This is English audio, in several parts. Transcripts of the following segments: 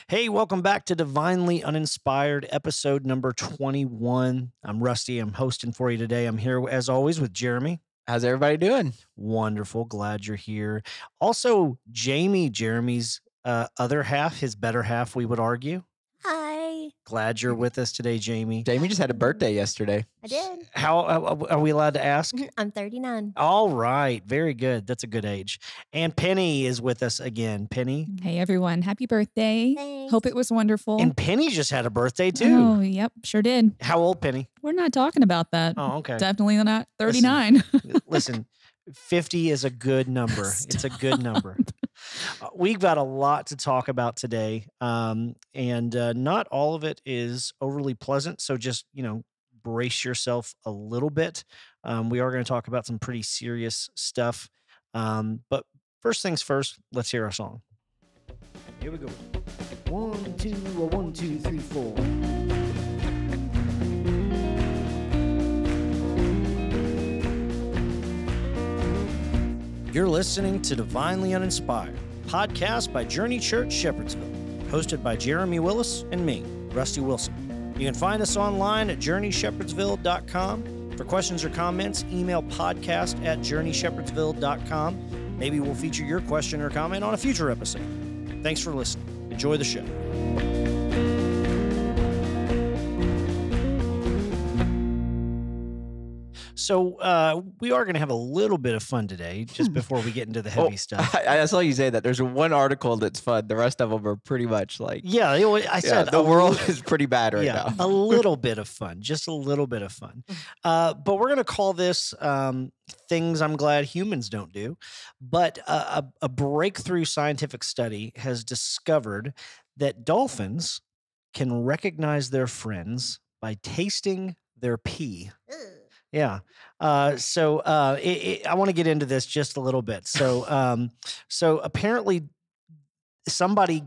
Hey, welcome back to Divinely Uninspired, episode number 21. I'm Rusty. I'm hosting for you today. I'm here, as always, with Jeremy. How's everybody doing? Wonderful. Glad you're here. Also, Jamie, Jeremy's other half, his better half, we would argue. Hi. Glad you're with us today, Jamie. Jamie just had a birthday yesterday. I did. How are we allowed to ask? I'm 39. All right. Very good. That's a good age. And Penny is with us again. Penny. Hey, everyone. Happy birthday. Thanks. Hope it was wonderful. And Penny just had a birthday, too. Oh, yep. Sure did. How old, Penny? We're not talking about that. Oh, okay. Definitely not 39. Listen, 50 is a good number. It's a good number. We've got a lot to talk about today, and not all of it is overly pleasant. So just, brace yourself a little bit. We are going to talk about some pretty serious stuff. But first things first, let's hear our song. Here we go. 1, 2, 1, 2, 3, 4. You're listening to Divinely Uninspired, podcast by Journey Church Shepherdsville, hosted by Jeremy Willis and me, Rusty Wilson. You can find us online at journeyshepherdsville.com. For questions or comments, email podcast@journeyshepherdsville.com. Maybe we'll feature your question or comment on a future episode. Thanks for listening. Enjoy the show. So we are going to have a little bit of fun today, just before we get into the heavy stuff. I saw you say that. There's one article that's fun. The rest of them are pretty much like... Yeah, I said... the world is pretty bad right now. A little bit of fun. Just a little bit of fun. But we're going to call this things I'm glad humans don't do. But a breakthrough scientific study has discovered that dolphins can recognize their friends by tasting their pee. Yeah. I want to get into this just a little bit. So apparently somebody,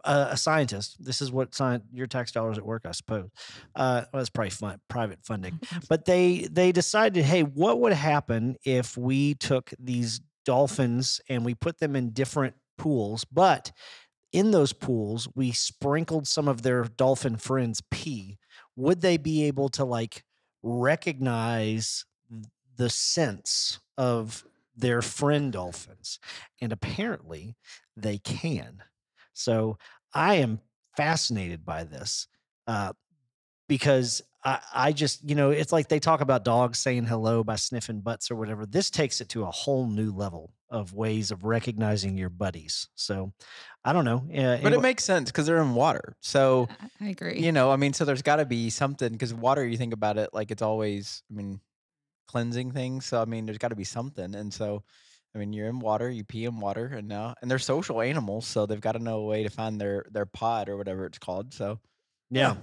a scientist, this is what your tax dollars at work, I suppose. Well, it's probably private funding, but they decided, hey, what would happen if we took these dolphins and we put them in different pools, but in those pools, we sprinkled some of their dolphin friends' pee. Would they be able to recognize the sense of their friend dolphins? And apparently they can. So I am fascinated by this because I just, it's like they talk about dogs saying hello by sniffing butts or whatever. This takes it to a whole new level of ways of recognizing your buddies. So I don't know. But it makes sense because they're in water. So I agree. So there's got to be something, because water, you think about it, like it's always, cleansing things. So, there's got to be something. And so, you're in water, you pee in water, and they're social animals. So they've got to know a way to find their pod or whatever it's called. So, yeah.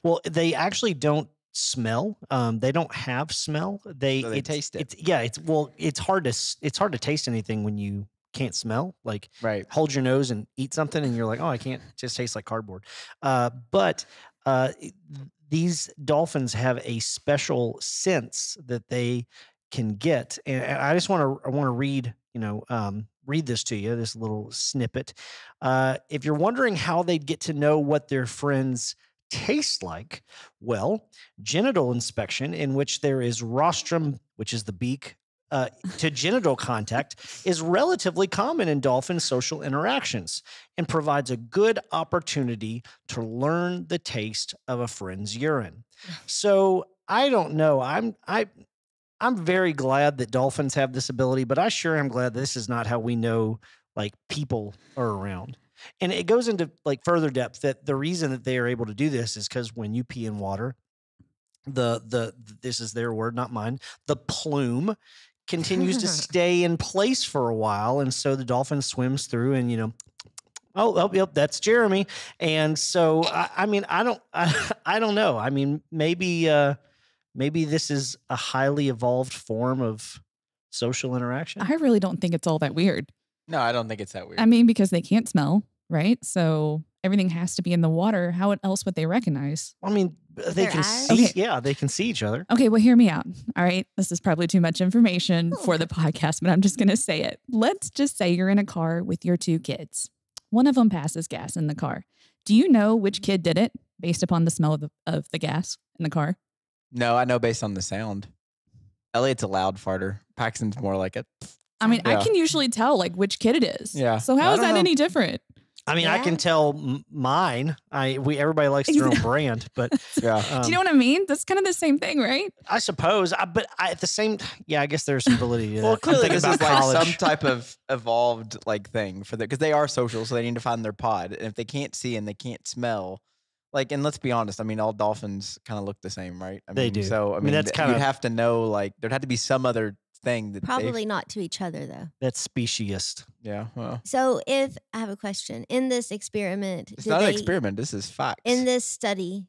Well, they actually don't smell. They don't have smell. They taste it. It's hard to taste anything when you can't smell. Like, right. Hold your nose and eat something and you're like, oh, I can't, it just tastes like cardboard. But these dolphins have a special sense that they can get. And I just want to read, read this to you, this little snippet. If you're wondering how they'd get to know what their friends taste like, well, genital inspection, in which there is rostrum, which is the beak, to genital contact, is relatively common in dolphin social interactions and provides a good opportunity to learn the taste of a friend's urine. So I don't know. I'm very glad that dolphins have this ability, but I sure am glad this is not how we know people are around. And it goes into further depth that the reason that they are able to do this is because when you pee in water, this is their word, not mine, the plume continues to stay in place for a while. And so the dolphin swims through and, yep, that's Jeremy. And so, I don't know. Maybe this is a highly evolved form of social interaction. I really don't think it's all that weird. No, I don't think it's that weird. Because they can't smell, right? So everything has to be in the water. How else would they recognize? They can see. Okay. Yeah, they can see each other. Okay, well, hear me out. All right, this is probably too much information for the podcast, but I'm just going to say it. Let's just say you're in a car with your two kids. one of them passes gas in the car. Do you know which kid did it based upon the smell of the gas in the car? No, I know based on the sound. Elliot's a loud farter. Paxton's more like a. I mean, I Yeah. can usually tell like which kid it is. Yeah. So how I is don't that know. any different? I mean, I Yeah. can tell mine. Everybody likes their own brand, but Yeah. Do you know what I mean? That's kind of the same thing, right? I suppose. But at the same, I guess there's some validity to that. Well, I'm clearly thinking this about is like college. some type of evolved like thing for because they are social, so they need to find their pod. And if they can't see and they can't smell, like, and let's be honest, I mean, all dolphins kind of look the same, right? I They mean, do. So I mean, that's kinda- you'd have to know, like, there'd have to be some other thing that Probably not to each other, though. That's speciesist. Yeah. Well, So if I have a question, in this experiment, it's did not an they, experiment. This is facts. in this study,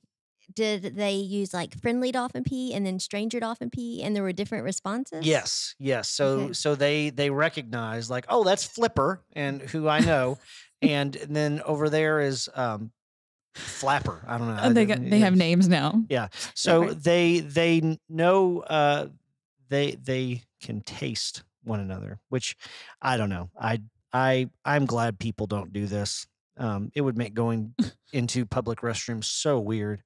did they use like friendly dolphin pee and then stranger dolphin pee, and there were different responses? Yes. So Okay. so they recognize like, oh, that's Flipper, and who I know, and then over there is Flapper. I don't know. They have names now. Yeah. So Different. they know they can taste one another, which I don't know. I'm glad people don't do this. It would make going into public restrooms so weird.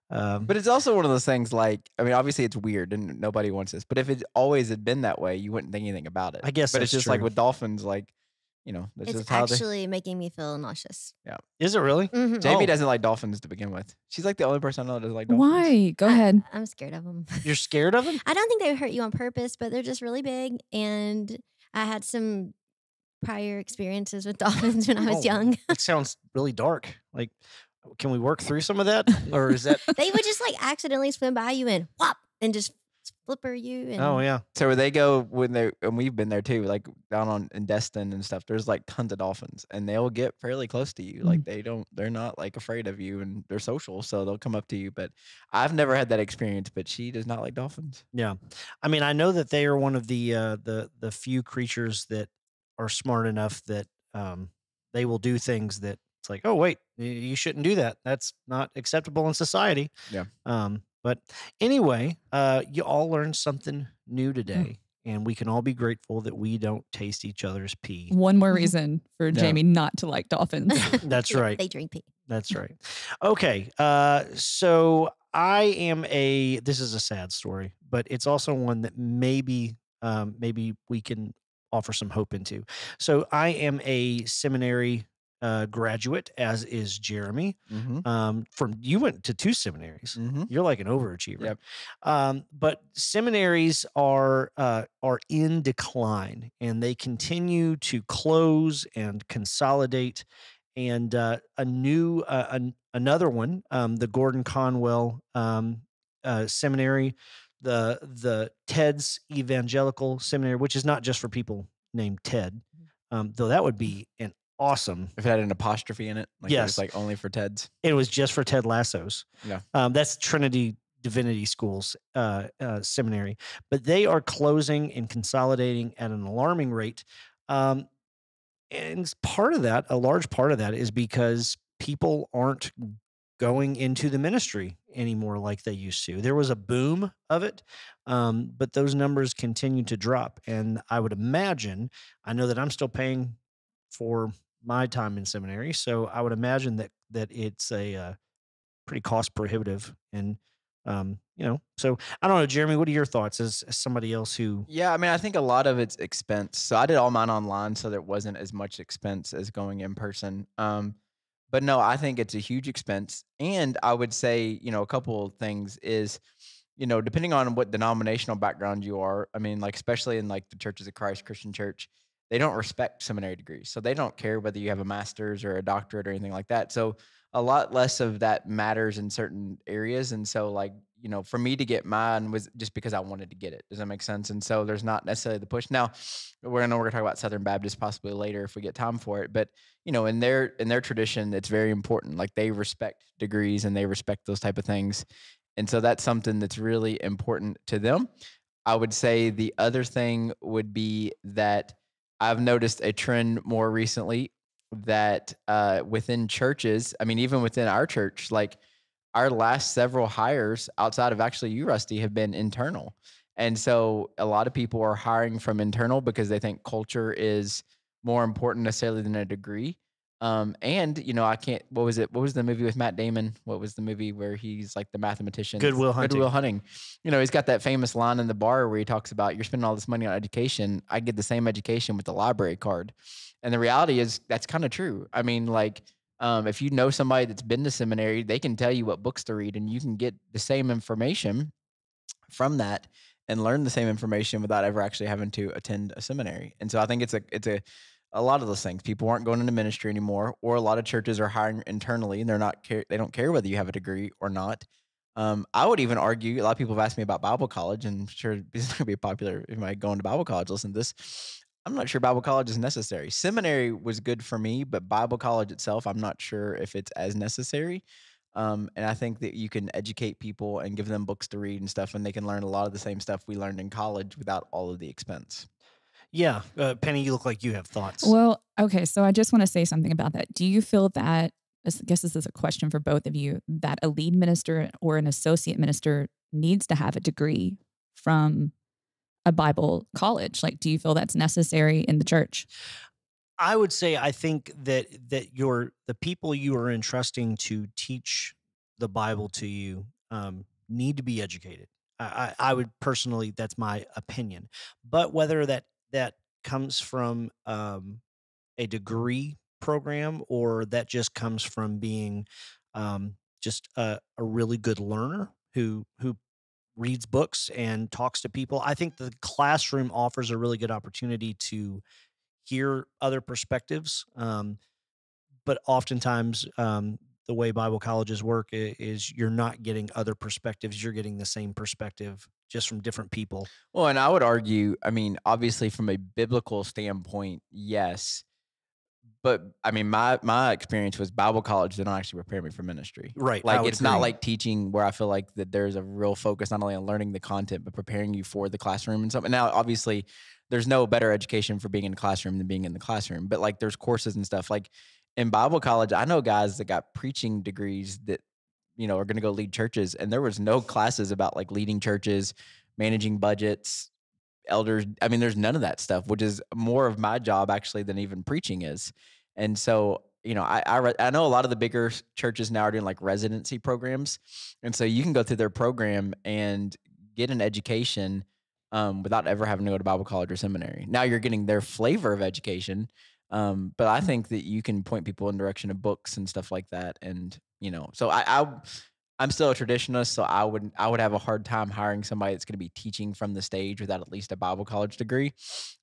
But it's also one of those things like, I mean, obviously it's weird and nobody wants this, but if it always had been that way, you wouldn't think anything about it. I guess But it's that's just like true. with dolphins, like, you know, this It's is how they. actually making me feel nauseous. Is it really? Mhm. Jamie Oh. doesn't like dolphins to begin with. She's like the only person I know that doesn't like dolphins. Why? Go ahead. I'm scared of them. You're scared of them? I don't think they would hurt you on purpose, but they're just really big. And I had some prior experiences with dolphins when I was Oh, young. It sounds really dark. Like, can we work through some of that, or is that? They would just like accidentally swim by you and whop and just flipper you. And Oh yeah. So where they go when they and we've been there too, like down on in Destin and stuff. There's like tons of dolphins, and they'll get fairly close to you. Like they're not like afraid of you, and they're social, so they'll come up to you. But I've never had that experience. But she does not like dolphins. Yeah. I mean, I know that they are one of the few creatures that are smart enough that they will do things that it's like, oh wait, you shouldn't do that. That's not acceptable in society. Yeah. But anyway, you all learned something new today, and we can all be grateful that we don't taste each other's pee. One more reason for Yeah. Jamie not to like dolphins. That's Yeah, right. They drink pee. That's right. Okay. So I am this is a sad story, but it's also one that maybe we can offer some hope into. So I am a seminary graduate, as is Jeremy. Mm-hmm. You went to 2 seminaries. Mm-hmm. You're like an overachiever. Yep. But seminaries are in decline, and they continue to close and consolidate. And another one, the Gordon Conwell Seminary, the Ted's Evangelical Seminary, which is not just for people named Ted, though that would be an awesome. If it had an apostrophe in it, like it Yes. was like only for Ted's. It was just for Ted Lasso's. Yeah. That's Trinity Divinity School's seminary, but they are closing and consolidating at an alarming rate. And a large part of that is because people aren't going into the ministry anymore like they used to. There was a boom of it, but those numbers continue to drop. And I would imagine, I know that I'm still paying for my time in seminary, so I would imagine that it's a pretty cost prohibitive. And so I don't know, Jeremy, what are your thoughts as somebody else who? Yeah, I mean, I think a lot of it's expense. So I did all mine online, so there wasn't as much expense as going in person. But no, I think it's a huge expense. And I would say, a couple of things is, depending on what denominational background you are, I mean, like, especially in like the Churches of Christ Christian Church, they don't respect seminary degrees. So they don't care whether you have a master's or a doctorate or anything like that. So a lot less of that matters in certain areas. And so like, for me to get mine was just because I wanted to get it. Does that make sense? And so there's not necessarily the push. Now, we're going to talk about Southern Baptist possibly later if we get time for it. But, in their tradition, it's very important. Like they respect degrees and they respect those type of things. And so that's something that's really important to them. I would say the other thing would be that I've noticed a trend more recently that within churches, I mean, even within our church, like our last several hires outside of actually you, Rusty, have been internal. And so a lot of people are hiring from internal because they think culture is more important necessarily than a degree. And I can't. What was it? What was the movie with Matt Damon? What was the movie where he's like the mathematician? Goodwill Good Hunting. Will Hunting. He's got that famous line in the bar where he talks about, you're spending all this money on education. I get the same education with the library card. And the reality is that's kind of true. I mean, like, if you know somebody that's been to seminary, they can tell you what books to read, and you can get the same information from that and learn the same information without ever actually having to attend a seminary. And so I think it's a lot of those things. People aren't going into ministry anymore, or a lot of churches are hiring internally, and they don't care whether you have a degree or not. I would even argue, a lot of people have asked me about Bible college, and I'm sure this is going to be popular if I go into Bible college. Listen to this. I'm not sure Bible college is necessary. Seminary was good for me, but Bible college itself, I'm not sure if it's as necessary. And I think that you can educate people and give them books to read and stuff, and they can learn a lot of the same stuff we learned in college without all of the expense. Yeah. Penny, you look like you have thoughts. Well, okay. So I just want to say something about that. Do you feel that, I guess this is a question for both of you, that a lead minister or an associate minister needs to have a degree from a Bible college? Like, do you feel that's necessary in the church? I would say I think that the people you are entrusting to teach the Bible to you need to be educated. I would personally, that's my opinion. But whether that comes from a degree program, or that just comes from being just a really good learner who reads books and talks to people, I think the classroom offers a really good opportunity to hear other perspectives. But oftentimes, the way Bible colleges work is you're not getting other perspectives. You're getting the same perspective just from different people. Well, and I would argue, I mean, obviously from a biblical standpoint, yes. But I mean, my experience was Bible college did not actually prepare me for ministry. Right. I Like, would it's not agree. like teaching where I feel like that there's a real focus not only on learning the content, but preparing you for the classroom and something. Now, obviously, there's no better education for being in the classroom than being in the classroom. But like, there's courses and stuff. Like in Bible college, I know guys that got preaching degrees that are going to go lead churches, and there was no classes about like leading churches, managing budgets, elders. I mean, there's none of that stuff, which is more of my job actually than even preaching is. And so, I know a lot of the bigger churches now are doing like residency programs, and so you can go through their program and get an education without ever having to go to Bible college or seminary. Now you're getting their flavor of education, but I think that you can point people in the direction of books and stuff like that. And so I'm still a traditionalist, so I would have a hard time hiring somebody that's going to be teaching from the stage without at least a Bible college degree,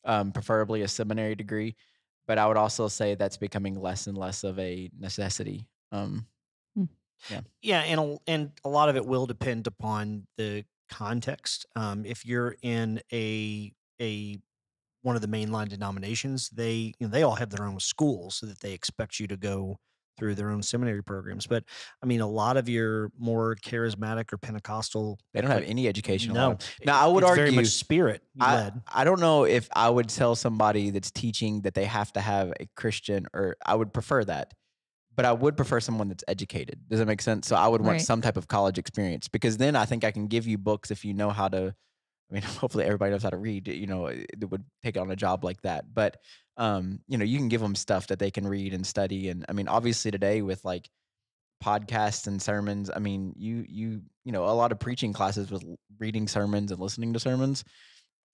preferably a seminary degree. But I would also say that's becoming less and less of a necessity. Hmm. Yeah, and a lot of it will depend upon the context. If you're in a one of the mainline denominations, they all have their own schools, so that they expect you to go through their own seminary programs. But I mean, a lot of your more charismatic or Pentecostal, They don't have like, any education. no, Now I would it's argue very much spirit I led. I don't know if I would tell somebody that's teaching that they have to have a Christian, or I would prefer that. But I would prefer someone that's educated. Does that make sense? So I would want Right. some type of college experience, because then I think I can give you books if you know how to. I mean, hopefully everybody knows how to read. That would take on a job like that. But you can give them stuff that they can read and study. And I mean, obviously today with like podcasts and sermons, I mean, a lot of preaching classes with reading sermons and listening to sermons.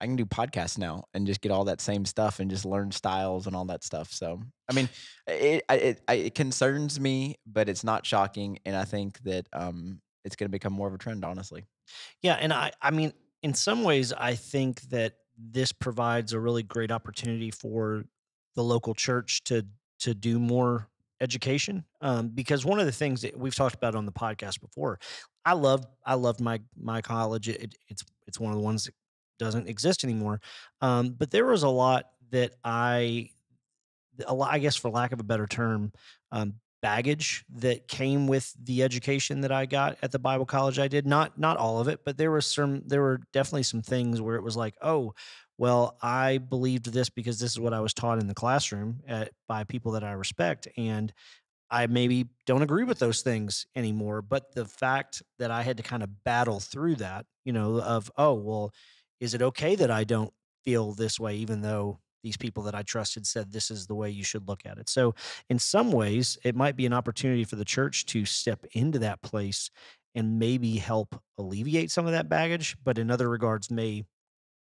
I can do podcasts now and just get all that same stuff and just learn styles and all that stuff. So, I mean, it concerns me, but it's not shocking, and I think that it's going to become more of a trend, honestly. Yeah, and I mean, in some ways, I think that this provides a really great opportunity for the local church to do more education. Because one of the things that we've talked about on the podcast before, I loved my college. It's one of the ones that doesn't exist anymore. But there was a lot that a lot, I guess, for lack of a better term, baggage that came with the education that I got at the Bible college I did. Not all of it, but there were definitely some things where it was like, oh, well, I believed this because this is what I was taught in the classroom by people that I respect, and I maybe don't agree with those things anymore. But the fact that I had to kind of battle through that, of, oh, well, is it okay that I don't feel this way, even though these people that I trusted said this is the way you should look at it. So in some ways, it might be an opportunity for the church to step into that place and maybe help alleviate some of that baggage, but in other regards may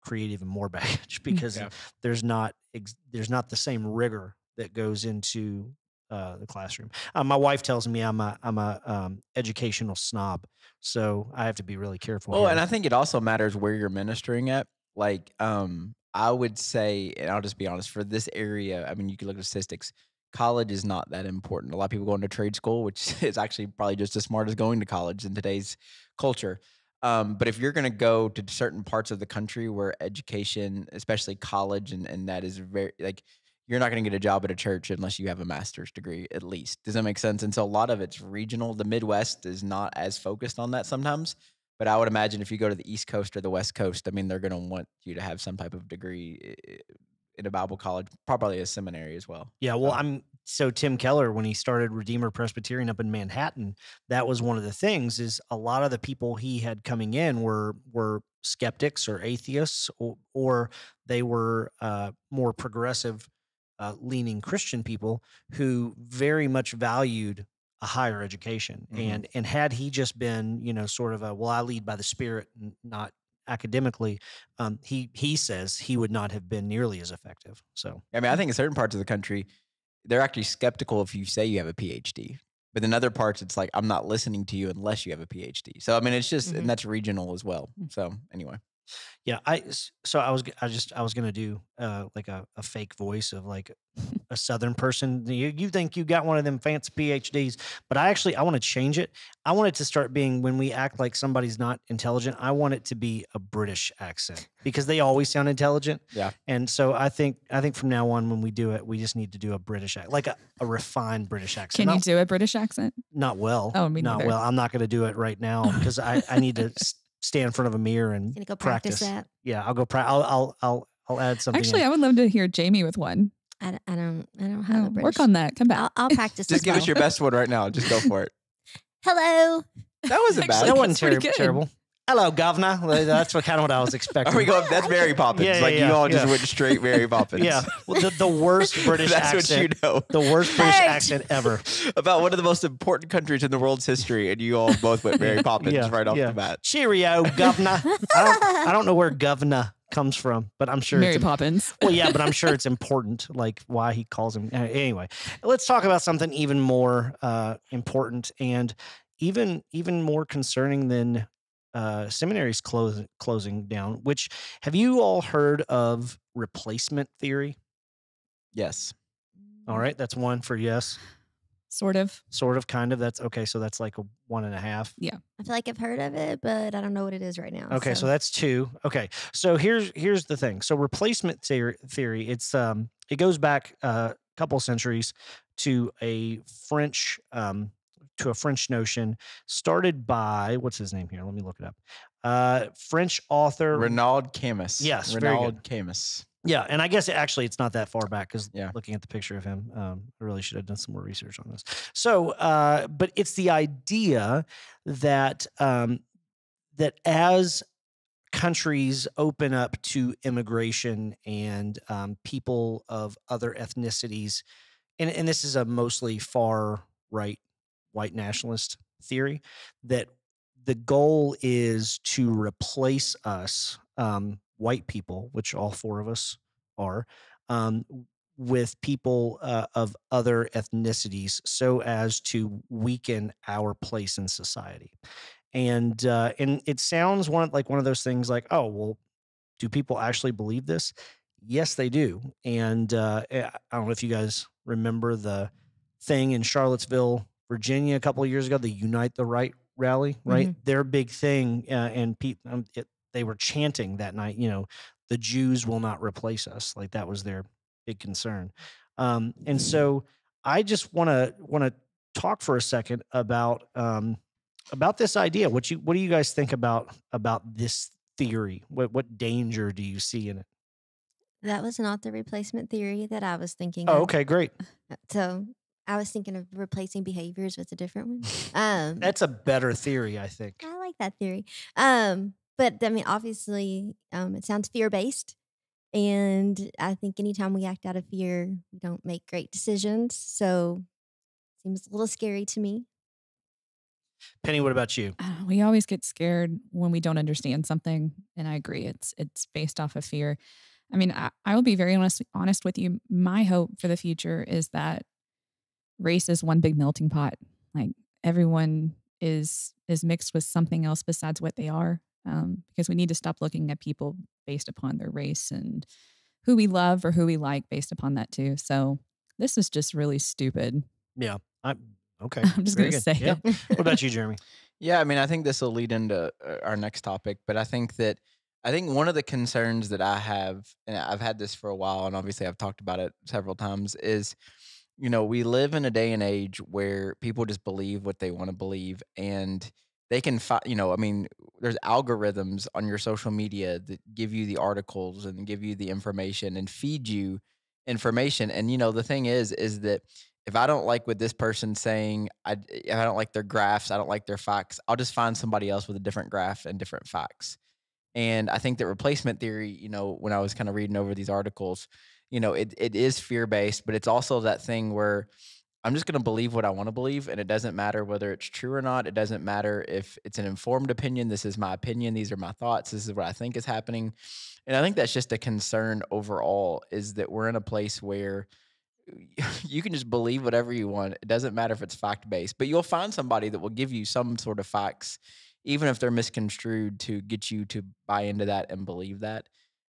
create even more baggage because Yeah. there's not the same rigor that goes into the classroom. My wife tells me I'm a educational snob, so I have to be really careful. Well, here. and I think it also matters where you're ministering at. Like, I would say, and I'll just be honest, for this area, I mean, you can look at statistics. College is not that important. A lot of people go into trade school, which is actually probably just as smart as going to college in today's culture. But if you're going to go to certain parts of the country where education, especially college, and that is very like, you're not going to get a job at a church unless you have a master's degree, at least. Does that make sense? And so a lot of it's regional. The Midwest is not as focused on that sometimes. But I would imagine if you go to the East Coast or the West Coast, I mean, they're going to want you to have some type of degree in a Bible college, probably a seminary as well. Yeah, well, so Tim Keller, when he started Redeemer Presbyterian up in Manhattan, that was one of the things is a lot of the people he had coming in were skeptics or atheists, or they were more progressive leaning Christian people who very much valued a higher education. Mhm. And had he just been, sort of I lead by the Spirit, not academically, he says he would not have been nearly as effective. So I mean, I think in certain parts of the country, they're actually skeptical if you say you have a PhD. But in other parts, it's like, I'm not listening to you unless you have a PhD. So, I mean, it's just, and that's regional as well. So, anyway. yeah, I was gonna do like a fake voice of like a Southern person. You think you got one of them fancy PhDs, but I want to change it. I want it to start being when we act like somebody's not intelligent. I want it to be a British accent because they always sound intelligent. Yeah. And so I think from now on when we do it, we just need to do a British like a refined British accent. Can you do a British accent? Not well. Oh, me not neither. well. I'm not going to do it right now because I need to stand in front of a mirror and Gonna go practice that. Yeah, I'll go. I'll add something. Actually, in. I would love to hear Jamie with one. I don't have a British. Work on that. Come back. I'll practice. Just give us your best one right now. Just go for it. Hello. That wasn't bad. That wasn't pretty good. terrible. Hello, governor. That's kind of what I was expecting. Are we going? That's Mary Poppins. Yeah, you all just went straight Mary Poppins. Yeah, well, the worst British That's accent. what you know. The worst British Hey! accent ever. About one of the most important countries in the world's history, and you all both went Mary Poppins right off the bat. Cheerio, governor. I don't know where governor comes from, but I'm sure Mary Poppins. Well, yeah, but I'm sure it's important, like why he calls him. Anyway, let's talk about something even more important and even more concerning than seminaries closing down. Which have you all heard of replacement theory? Yes. All right, that's one for yes. Sort of. Sort of, kind of. That's okay. So that's like a 1.5. I feel like I've heard of it, but I don't know what it is right now. Okay, so that's 2. Okay, so here's the thing. So replacement theory, it's it goes back a couple centuries to a French notion started by what's his name here? Let me look it up. French author Renaud Camus. Yes, very Renaud good. Camus. Yeah, and I guess it's not that far back because Yeah. looking at the picture of him, I really should have done some more research on this. So, but it's the idea that that as countries open up to immigration and people of other ethnicities, and this is a mostly far right white nationalist theory, that the goal is to replace us, white people, which all 4 of us are, with people of other ethnicities so as to weaken our place in society. And it sounds like one of those things like, oh, well, do people actually believe this? Yes, they do. And I don't know if you guys remember the thing in Charlottesville, Virginia, a couple of years ago, the Unite the Right rally, right? Their big thing, and they were chanting that night, the Jews will not replace us. Like that was their big concern. And so I just want to talk for a second about this idea. What do you guys think about this theory? What danger do you see in it? That was not the replacement theory that I was thinking Oh, of. okay, great. So I was thinking of replacing behaviors with a different one. That's a better theory, I think. I like that theory. But I mean, obviously, it sounds fear-based. And I think anytime we act out of fear, we don't make great decisions. So it seems a little scary to me. Penny, what about you? We always get scared when we don't understand something, and I agree. It's based off of fear. I mean, I will be very honest with you. My hope for the future is that race is one big melting pot. Like everyone is mixed with something else besides what they are. Because we need to stop looking at people based upon their race and who we love or who we like based upon that too. So this is just really stupid. Yeah. Okay. I'm just Very gonna good. say Yeah. it. What about you, Jeremy? Yeah, I mean, I think this will lead into our next topic, but I think one of the concerns that I have, and I've had this for a while, and obviously I've talked about it several times, is we live in a day and age where people just believe what they want to believe, and they can find, I mean, there's algorithms on your social media that give you the articles and give you the information and feed you information. And the thing is that if I don't like what this person's saying, if I don't like their graphs, I don't like their facts, I'll just find somebody else with a different graph and different facts. And I think that replacement theory, when I was kind of reading over these articles, it is fear based, but it's also that thing where I'm just going to believe what I want to believe. And it doesn't matter whether it's true or not. It doesn't matter if it's an informed opinion. This is my opinion. These are my thoughts. This is what I think is happening. And I think that's just a concern overall, is that we're in a place where you can just believe whatever you want. It doesn't matter if it's fact based, but you'll find somebody that will give you some sort of facts, even if they're misconstrued, to get you to buy into that and believe that.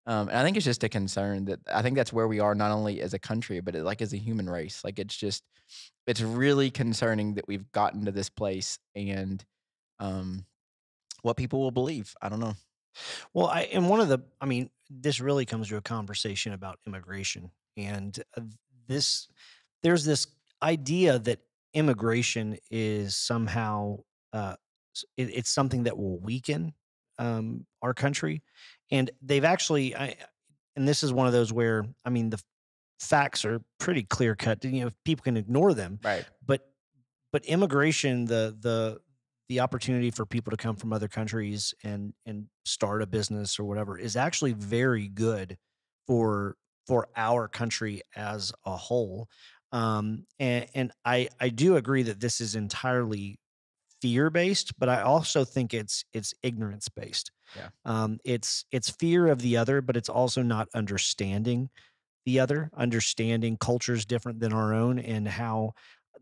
And I think it's just a concern that I think that's where we are, not only as a country, but like as a human race. Like it's really concerning that we've gotten to this place, and um, what people will believe. I don't know. Well, I mean, this really comes to a conversation about immigration. And this, there's this idea that immigration is somehow, it's something that will weaken our country. And they've actually, and this is one of those where, I mean, the facts are pretty clear cut. People can ignore them, Right. but immigration, the opportunity for people to come from other countries and start a business or whatever is actually very good for our country as a whole. And I do agree that this is entirely fear based, but I also think it's ignorance based. Yeah. It's fear of the other, but it's also not understanding the other, understanding cultures different than our own, and how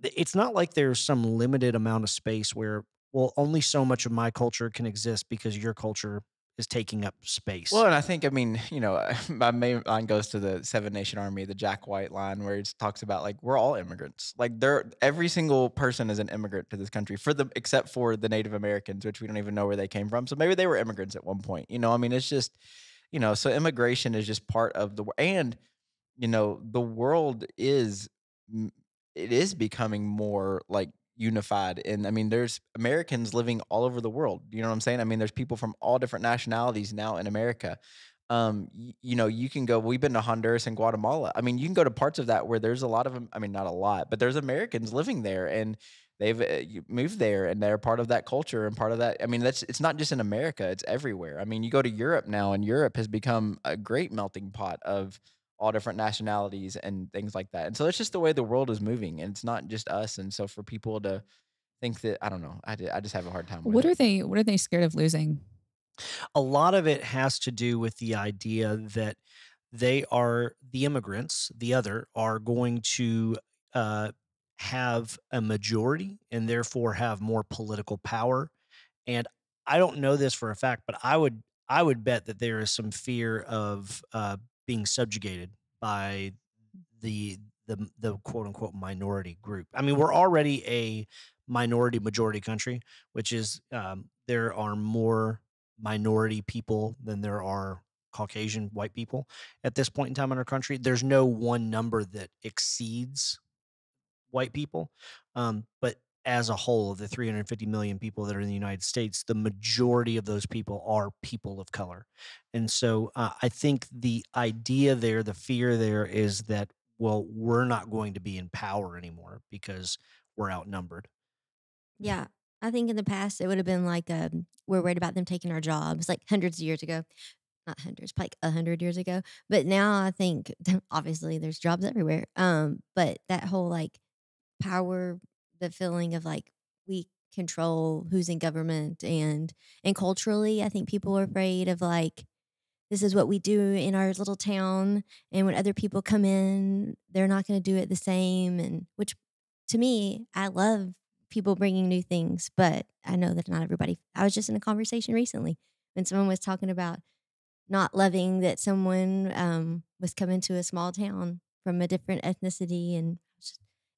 it's not like there's some limited amount of space where, well, only so much of my culture can exist because your culture is taking up Well, space. and I think, I mean, my main line goes to the Seven Nation Army, the Jack White line, where it talks about like we're all immigrants. Like every single person is an immigrant to this country, except for the Native Americans, which we don't even know where they came from. So maybe they were immigrants at one point. I mean, it's just, so immigration is just part of and the world m- it is becoming more like unified. And I mean, there's Americans living all over the world. You know what I'm saying? I mean, there's people from all different nationalities now in America. You can go, we've been to Honduras and Guatemala. I mean, you can go to parts of that where there's a lot of them. I mean, not a lot, but there's Americans living there, and they've moved there, and they're part of that culture and part of that. I mean, it's not just in America, it's everywhere. I mean, you go to Europe now, and Europe has become a great melting pot of all different nationalities and things like that. And so it's just the way the world is moving, and it's not just us. And so for people to think that, I don't know, I just have a hard time with What it. are they scared of losing? A lot of it has to do with the idea that the immigrants, the other, are going to uh, have a majority and therefore have more political power. And I don't know this for a fact, but I would bet that there is some fear of being subjugated by the the quote unquote minority group. I mean, we're already a minority majority country, which is there are more minority people than there are Caucasian white people at this point in time in our country. There's no one number that exceeds white people. But as a whole, of the 350 million people that are in the United States, the majority of those people are people of color. And so I think the idea there, the fear there is that, well, we're not going to be in power anymore because we're outnumbered. Yeah. I think in the past it would have been like we're worried about them taking our jobs, like hundreds of years ago. not hundreds, like 100 years ago. But now I think obviously there's jobs everywhere. But that whole like power, the feeling of like we control who's in government, and culturally, I think people are afraid of like this is what we do in our little town, and when other people come in, they're not going to do it the same. And which to me, I love people bringing new things, but I know that not everybody. I was just in a conversation recently when someone was talking about not loving that someone was coming to a small town from a different ethnicity, and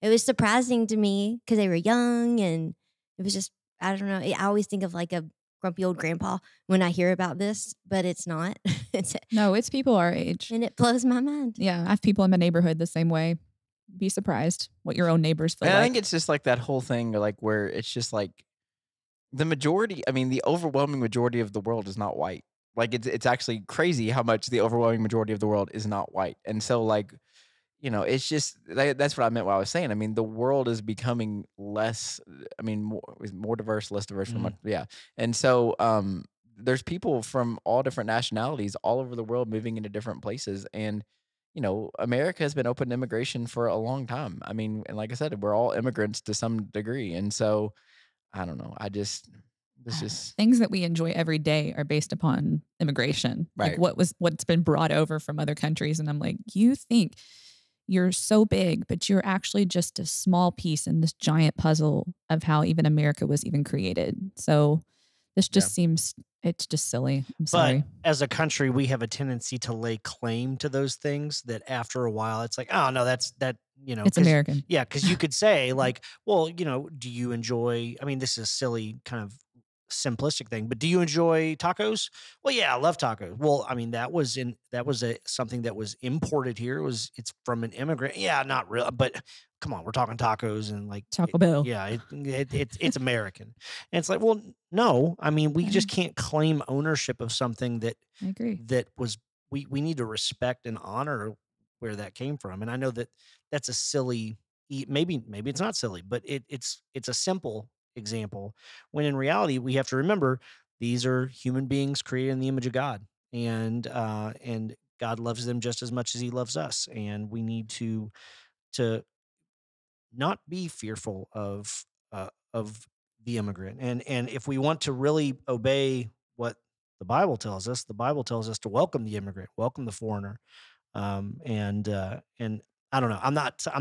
it was surprising to me because they were young, and it was just I don't know. I always think of like a grumpy old grandpa when I hear about this, but it's not. No, it's people our age. And it blows my mind. Yeah, I have people in my neighborhood the same way. Be surprised what your own neighbors feel And I like. think it's just like that whole thing, like where it's just like the majority. I mean, the overwhelming majority of the world is not white. Like it's actually crazy how much the overwhelming majority of the world is not white. And so like it's just that's what I meant. What I was saying. I mean, the world is becoming less. I mean, more diverse, less diverse from yeah. And so there's people from all different nationalities all over the world moving into different places, and America has been open to immigration for a long time. I mean, and like I said, we're all immigrants to some degree, and so I don't know. This just things that we enjoy every day are based upon immigration. Right. Like what's been brought over from other countries. And I'm like, you think you're so big, but you're actually just a small piece in this giant puzzle of how even America was even created. So this just seems, it's just silly. I'm sorry. But as a country, we have a tendency to lay claim to those things that after a while, it's like, oh no, that's It's American. Yeah, because you could say like, well, do you enjoy? I mean, this is silly kind of simplistic thing, but do you enjoy tacos? Well, yeah, I love tacos. Well, I mean, that was something that was imported here. It's from an immigrant. Yeah, not real, but come on, we're talking tacos and like Taco Bell. Yeah, it's American. And it's like, well, no, I mean, we just can't claim ownership of something that I agree. that was we need to respect and honor where that came from. And I know that that's a silly, maybe it's not silly, but it's a simple example, when in reality we have to remember these are human beings created in the image of God, and God loves them just as much as he loves us, and we need to not be fearful of the immigrant. And if we want to really obey what the Bible tells us to welcome the immigrant, welcome the foreigner. And I don't know. I'm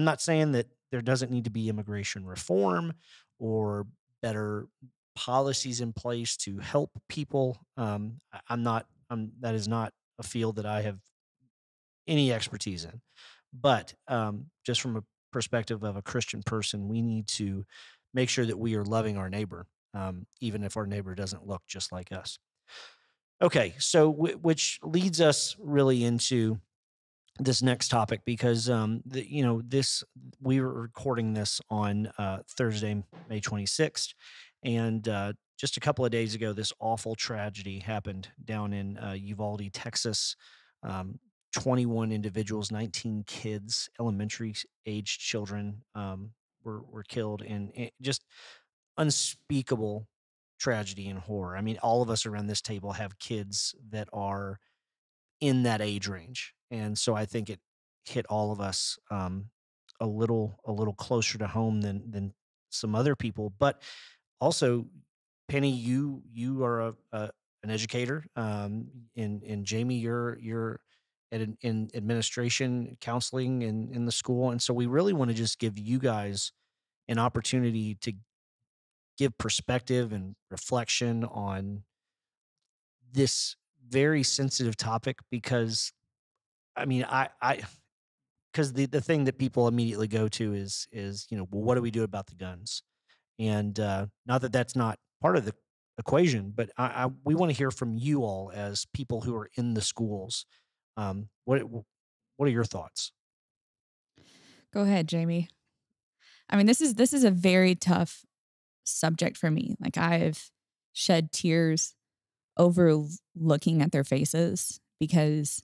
not saying that there doesn't need to be immigration reform or better policies in place to help people. I'm not. That is not a field that I have any expertise in. But just from a perspective of a Christian person, we need to make sure that we are loving our neighbor, even if our neighbor doesn't look just like us. Okay, so which leads us really into this next topic, because this we were recording this on Thursday, May 26th, and just a couple of days ago, this awful tragedy happened down in Uvalde, Texas. um, 21 individuals, 19 kids, elementary age children, were killed in just unspeakable tragedy and horror. I mean, all of us around this table have kids that are in that age range, and so I think it hit all of us a little closer to home than some other people. But also, Penny, you are an educator, and Jamie, you're in administration, counseling in the school, and so we really want to just give you guys an opportunity to give perspective and reflection on this very sensitive topic, because I mean, because the thing that people immediately go to is well, what do we do about the guns? And not that that's not part of the equation, but we want to hear from you all as people who are in the schools. What are your thoughts? Go ahead, Jamie. I mean, this is a very tough subject for me. Like I've shed tears over looking at their faces, because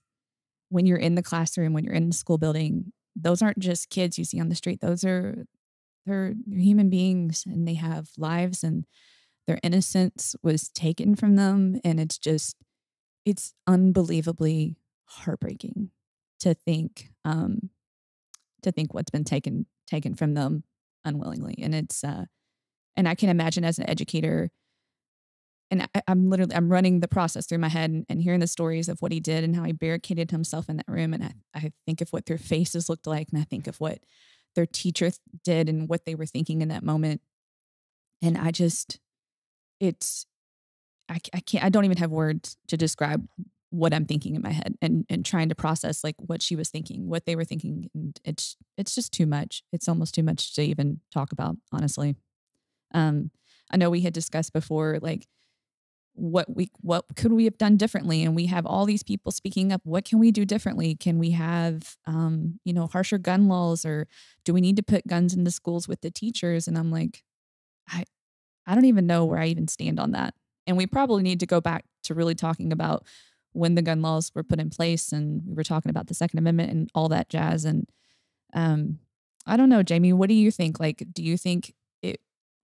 when you're in the classroom, when you're in the school building, those aren't just kids you see on the street. They're human beings, and they have lives, and their innocence was taken from them. And it's just it's unbelievably heartbreaking to think what's been taken from them unwillingly. And it's and I can imagine as an educator, and I'm running the process through my head and hearing the stories of what he did and how he barricaded himself in that room. And I think of what their faces looked like, and I think of what their teacher did and what they were thinking in that moment. And it's, I don't even have words to describe what I'm thinking in my head and trying to process like what she was thinking, what they were thinking. And it's just too much. It's almost too much to even talk about, honestly. I know we had discussed before, like what could we have done differently? And we have all these people speaking up. What can we do differently? Can we have, harsher gun laws, or do we need to put guns in the schools with the teachers? And I'm like, I don't even know where I even stand on that. And we probably need to go back to really talking about when the gun laws were put in place, and we were talking about the Second Amendment and all that jazz. And I don't know, Jamie, what do you think? Like, do you think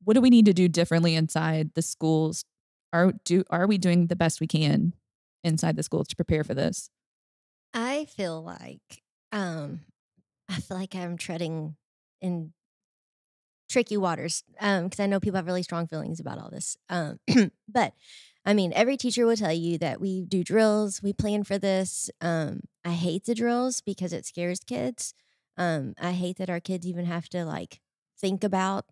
what do we need to do differently inside the schools? Are we doing the best we can inside the schools to prepare for this? I feel like I'm treading in tricky waters because I know people have really strong feelings about all this. But I mean, every teacher will tell you that we do drills, we plan for this. I hate the drills because it scares kids. I hate that our kids even have to like think about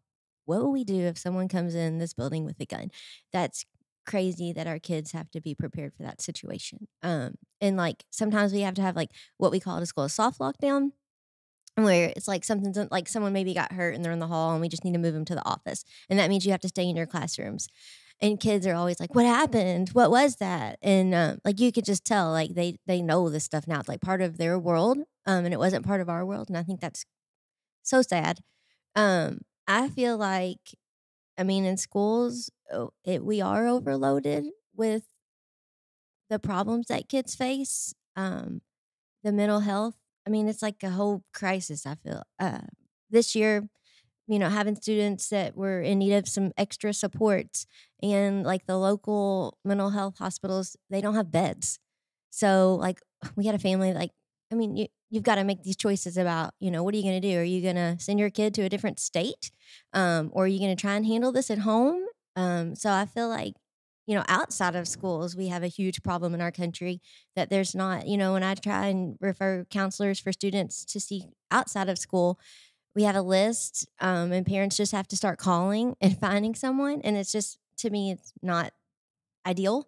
what will we do if someone comes in this building with a gun. That's crazy that our kids have to be prepared for that situation. And like sometimes we have to have like what we call at a school a soft lockdown, where it's like something's like someone maybe got hurt and they're in the hall and we just need to move them to the office. And that means you have to stay in your classrooms. And kids are always like, what happened? What was that? And like you could just tell like they know this stuff now. It's like part of their world. And it wasn't part of our world. And I think that's so sad. I feel like, I mean, in schools, we are overloaded with the problems that kids face, the mental health. I mean, it's like a whole crisis, I feel. This year, having students that were in need of some extra supports, and like the local mental health hospitals, they don't have beds. So, like, we had a family, like, I mean, you've got to make these choices about, what are you going to do? Are you going to send your kid to a different state? Or are you going to try and handle this at home? So I feel like, outside of schools, we have a huge problem in our country that there's not, when I try and refer counselors for students to see outside of school, we have a list, and parents just have to start calling and finding someone. And it's just, to me, it's not ideal.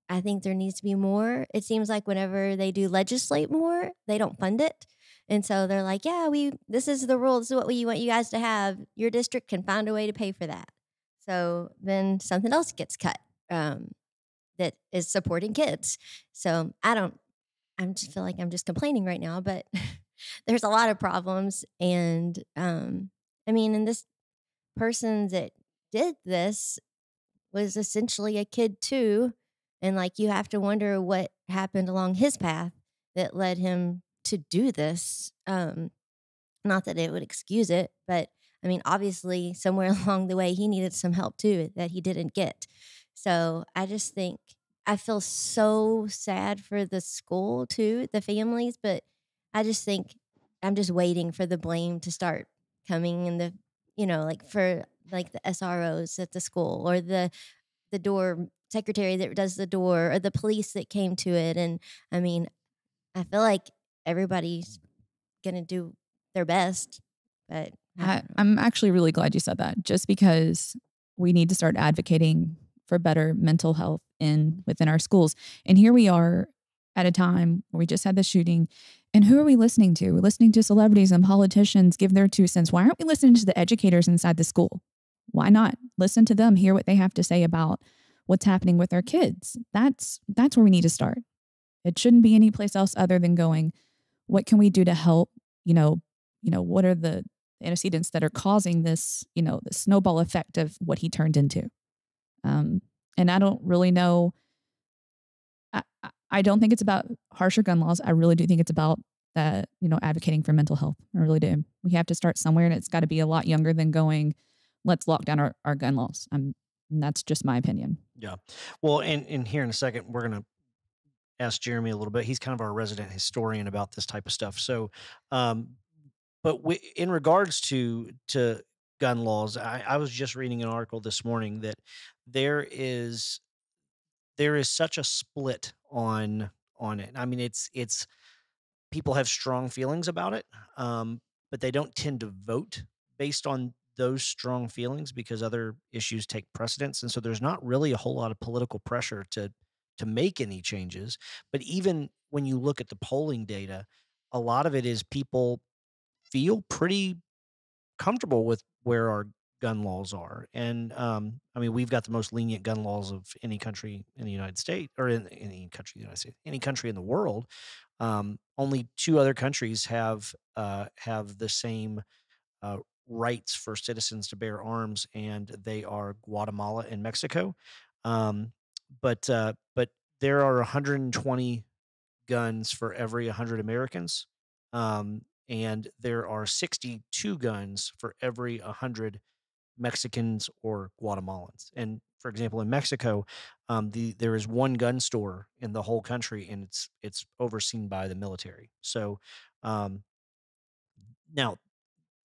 I think there needs to be more. It seems like whenever they do legislate more, they don't fund it. And so they're like, yeah, this is the rule. This is what we want you guys to have. Your district can find a way to pay for that. So then something else gets cut that is supporting kids. So I just feel like I'm just complaining right now, but there's a lot of problems. And I mean, and this person that did this was essentially a kid too. And like you have to wonder what happened along his path that led him to do this. Not that it would excuse it, but I mean, obviously, somewhere along the way, he needed some help too that he didn't get. So I just think I feel so sad for the school too, the families, but I just think I'm just waiting for the blame to start coming in like for like the SROs at the school, or the door secretary that does the door, or the police that came to it. And I mean, I feel like everybody's gonna do their best, but I'm actually really glad you said that, just because we need to start advocating for better mental health within our schools. And here we are at a time where we just had the shooting. And who are we listening to? We're listening to celebrities and politicians give their 2 cents. Why aren't we listening to the educators inside the school? Why not listen to them, hear what they have to say about what's happening with our kids? That's where we need to start. It shouldn't be any place else other than going, what can we do to help? What are the antecedents that are causing this, the snowball effect of what he turned into? And I don't really know. I don't think it's about harsher gun laws. I really do think it's about that, advocating for mental health. I really do. We have to start somewhere, and it's got to be a lot younger than going, let's lock down our gun laws. And that's just my opinion. Yeah. Well, and here in a second, we're gonna ask Jeremy a little bit. He's kind of our resident historian about this type of stuff. So, um, but in regards to gun laws, I was just reading an article this morning that there is there is such a split on it. I mean, it's people have strong feelings about it, but they don't tend to vote based on those strong feelings because other issues take precedence, and so there's not really a whole lot of political pressure to make any changes. But even when you look at the polling data, a lot of it is people feel pretty comfortable with where our gun laws are. And I mean, we've got the most lenient gun laws of any country in the United States, or in any country in the United States, any country in the world. Only two other countries have the same uh, rights for citizens to bear arms, and they are Guatemala and Mexico. Um, but there are 120 guns for every 100 Americans. And there are 62 guns for every 100 Mexicans or Guatemalans. And for example, in Mexico, there is one gun store in the whole country, and it's overseen by the military. So um, now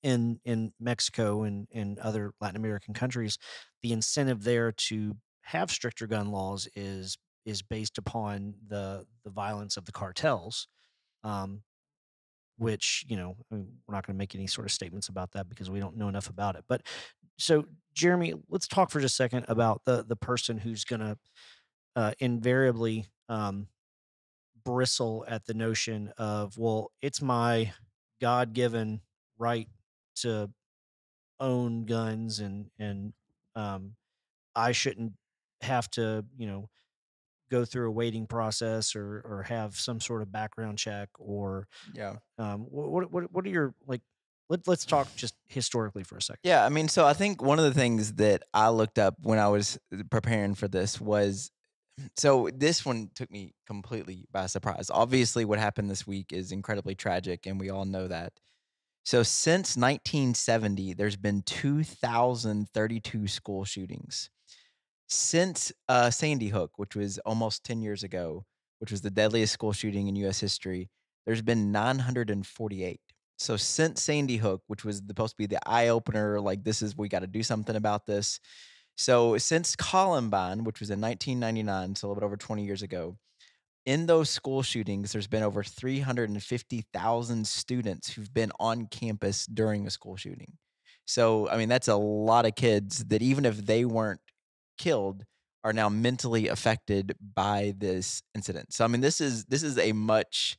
in Mexico and other Latin American countries, the incentive there to have stricter gun laws is based upon the violence of the cartels. Um, which, I mean, we're not going to make any sort of statements about that because we don't know enough about it. But so, Jeremy, let's talk for just a second about the person who's going to invariably bristle at the notion of, well, it's my God given right to own guns, and um, I shouldn't have to, go through a waiting process or have some sort of background check or Yeah. what are your like? Let's talk just historically for a second. Yeah, I mean, so I think one of the things that I looked up when I was preparing for this was, so this one took me completely by surprise. Obviously, what happened this week is incredibly tragic, and we all know that. So since 1970, there's been 2,032 school shootings. Since Sandy Hook, which was almost 10 years ago, which was the deadliest school shooting in US history, there's been 948. So since Sandy Hook, which was supposed to be the eye opener, like this is, we got to do something about this. So since Columbine, which was in 1999, so a little bit over 20 years ago, in those school shootings, there's been over 350,000 students who've been on campus during a school shooting. So, I mean, that's a lot of kids that even if they weren't killed are now mentally affected by this incident. So, I mean, this is a much,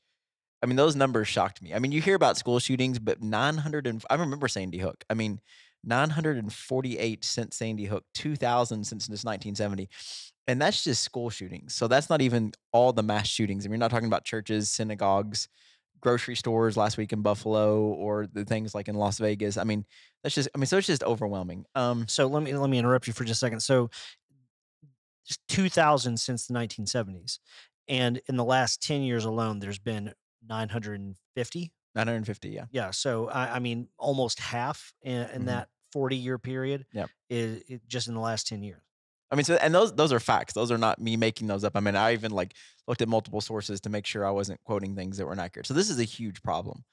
I mean, those numbers shocked me. I mean, you hear about school shootings, but 900 and I remember Sandy Hook. I mean, 948 since Sandy Hook, 2,000 since this 1970. And that's just school shootings. So that's not even all the mass shootings. I mean, you're not talking about churches, synagogues, grocery stores last week in Buffalo, or the things like in Las Vegas. I mean, that's just, I mean, so it's just overwhelming. So let me interrupt you for just a second. So just 2,000 since the 1970s, and in the last 10 years alone, there's been 950. 950, yeah. Yeah. So I mean, almost half in Mhm. that 40-year period Yep. is just in the last 10 years. I mean, so and those are facts. Those are not me making those up. I mean, I even like looked at multiple sources to make sure I wasn't quoting things that were inaccurate. So this is a huge problem.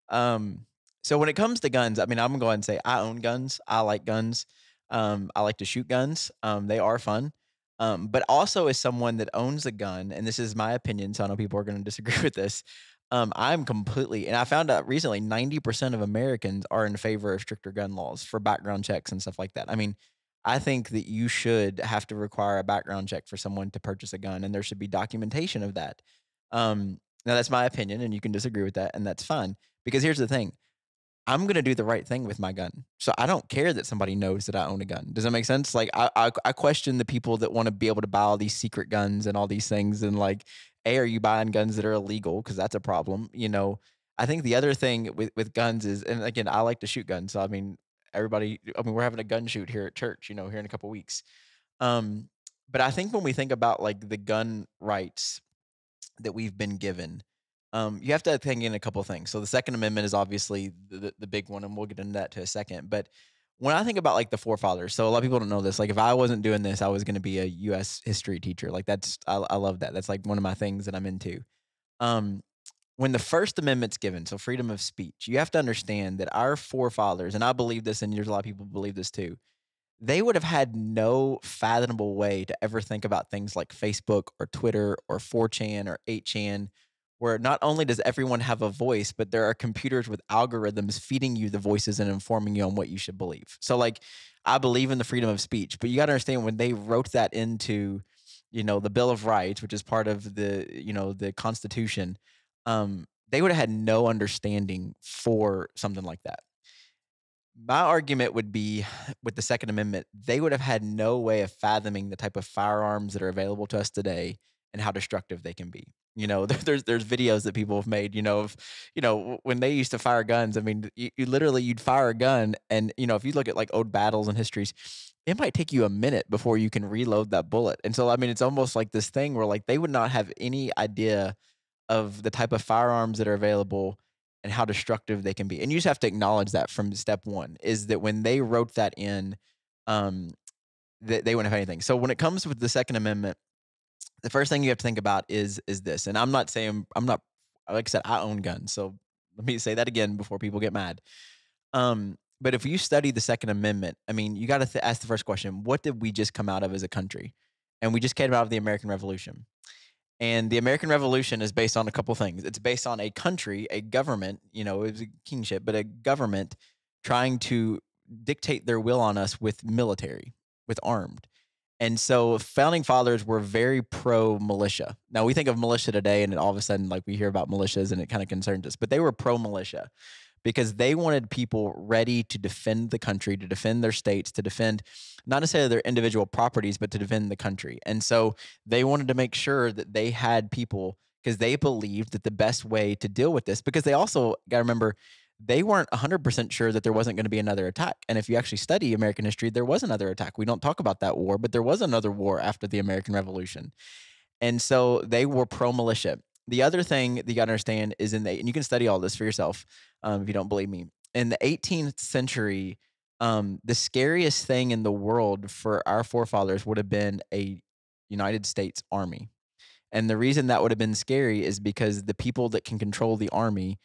Um, so when it comes to guns, I mean, I'm gonna go ahead and say I own guns. I like guns. I like to shoot guns. They are fun. But also as someone that owns a gun, and this is my opinion, so I know people are gonna disagree with this. I'm completely, and I found out recently 90% of Americans are in favor of stricter gun laws for background checks and stuff like that. I mean, I think that you should have to require a background check for someone to purchase a gun, and there should be documentation of that. Now that's my opinion, and you can disagree with that, and that's fine. Because here's the thing, I'm gonna do the right thing with my gun. So I don't care that somebody knows that I own a gun. Does that make sense? Like I question the people that want to be able to buy all these secret guns and all these things, and like, A, are you buying guns that are illegal? Because that's a problem. I think the other thing with guns is, and again, I like to shoot guns. So I mean, everybody, I mean, we're having a gun shoot here at church, here in a couple weeks. Um, but I think when we think about like the gun rights that we've been given, you have to think in a couple things. So the Second Amendment is obviously the big one, and we'll get into that to a second. But when I think about like the forefathers, so a lot of people don't know this. Like if I wasn't doing this, I was going to be a U.S. history teacher. Like I love that. That's like one of my things that I'm into. Um, when the First Amendment's given, so freedom of speech, you have to understand that our forefathers, and I believe this, and there's a lot of people who believe this too, they would have had no fathomable way to ever think about things like Facebook or Twitter or 4chan or 8chan, where not only does everyone have a voice, but there are computers with algorithms feeding you the voices and informing you on what you should believe. So, like, I believe in the freedom of speech, but you got to understand when they wrote that into, the Bill of Rights, which is part of the Constitution, they would have had no understanding for something like that. My argument would be with the Second Amendment, they would have had no way of fathoming the type of firearms that are available to us today and how destructive they can be. There's videos that people have made, of, when they used to fire guns. I mean, you literally you'd fire a gun, and if you look at like old battles and histories, it might take you a minute before you can reload that bullet. And so, I mean, it's almost like this thing where like they would not have any idea of the type of firearms that are available and how destructive they can be. And you just have to acknowledge that from step one is that when they wrote that in, um, they wouldn't have anything. So when it comes with the Second Amendment, the first thing you have to think about is this. And I'm not saying I'm not like I said, I own guns. So let me say that again before people get mad. But if you study the Second Amendment, I mean, you got to ask the first question: what did we just come out of as a country? And we just came out of the American Revolution. And the American Revolution is based on a couple things. It's based on a country, a government, it was a kingship, but a government trying to dictate their will on us with military, with armed. And so founding fathers were very pro militia. Now we think of militia today, and all of a sudden, like we hear about militias, and it kind of concerns us. But they were pro militia because they wanted people ready to defend the country, to defend their states, to defend not necessarily their individual properties, but to defend the country. And so they wanted to make sure that they had people because they believed that the best way to deal with this, because they also got to remember, they weren't 100% sure that there wasn't going to be another attack. And if you actually study American history, there was another attack. We don't talk about that war, but there was another war after the American Revolution. And so they were pro militia. The other thing that you got to understand is and you can study all this for yourself if you don't believe me. In the 18th century, the scariest thing in the world for our forefathers would have been a United States Army. And the reason that would have been scary is because the people that can control the army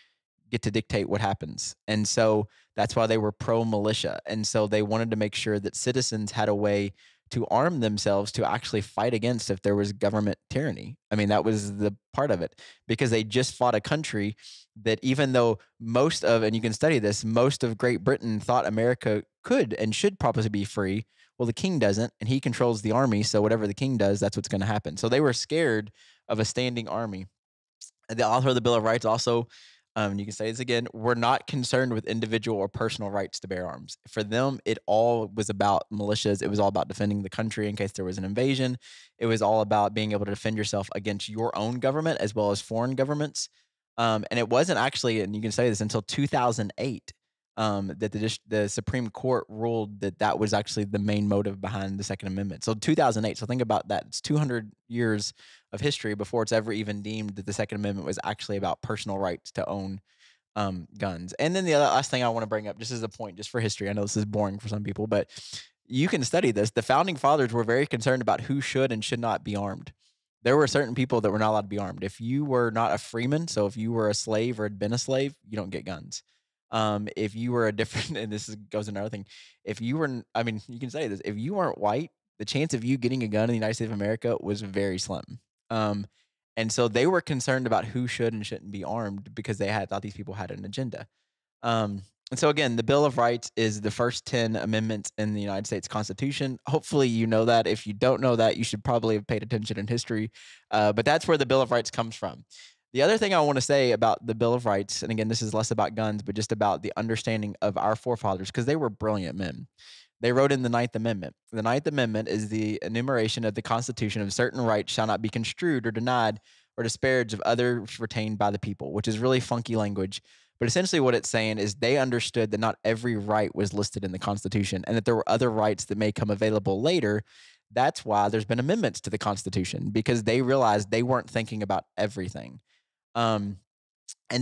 get to dictate what happens. And so that's why they were pro militia. And so they wanted to make sure that citizens had a way to arm themselves to actually fight against if there was government tyranny. I mean, that was the part of it because they just fought a country that even though and you can study this, most of Great Britain thought America could and should probably be free. Well, the king doesn't, and he controls the army. So whatever the king does, that's what's going to happen. So they were scared of a standing army. And the author of the Bill of Rights also, you can say this again, we're not concerned with individual or personal rights to bear arms. For them, it all was about militias. It was all about defending the country in case there was an invasion. It was all about being able to defend yourself against your own government as well as foreign governments. And it wasn't actually, and you can say this, until 2008 that the Supreme Court ruled that was actually the main motive behind the Second Amendment. So 2008. So think about that. It's 200 years of history before it's ever even deemed that the Second Amendment was actually about personal rights to own guns. And then the last thing I want to bring up, just as a point, just for history, I know this is boring for some people, but you can study this. The founding fathers were very concerned about who should and should not be armed. There were certain people that were not allowed to be armed. If you were not a freeman, so if you were a slave or had been a slave, you don't get guns. If you were a different, and goes another thing, if you were, I mean, you can say this, if you weren't white, the chance of you getting a gun in the United States of America was very slim. And so they were concerned about who should and shouldn't be armed because they thought these people had an agenda. And so again, the Bill of Rights is the first 10 amendments in the United States Constitution. Hopefully you know that. If you don't know that, you should probably have paid attention in history. But that's where the Bill of Rights comes from. The other thing I want to say about the Bill of Rights, and again, this is less about guns, but just about the understanding of our forefathers, because they were brilliant men. They wrote in the Ninth Amendment. The Ninth Amendment is the enumeration of the Constitution of certain rights shall not be construed or denied or disparaged of others retained by the people, which is really funky language. But essentially what it's saying is they understood that not every right was listed in the Constitution and that there were other rights that may come available later. That's why there's been amendments to the Constitution, because they realized they weren't thinking about everything. And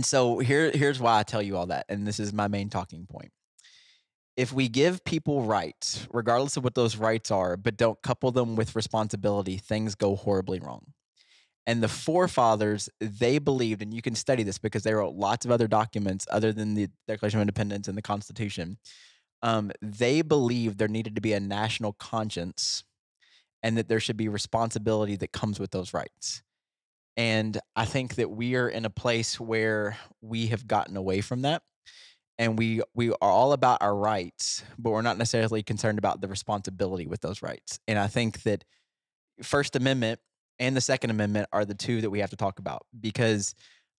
so here's why I tell you all that. And this is my main talking point. if we give people rights, regardless of what those rights are, but don't couple them with responsibility, things go horribly wrong. And the forefathers, they believed, and you can study this because they wrote lots of other documents other than the Declaration of Independence and the Constitution. They believed there needed to be a national conscience and that there should be responsibility that comes with those rights. And I think that we are in a place where we have gotten away from that. And we are all about our rights, but we're not necessarily concerned about the responsibility with those rights. And I think that First Amendment and the Second Amendment are the two that we have to talk about because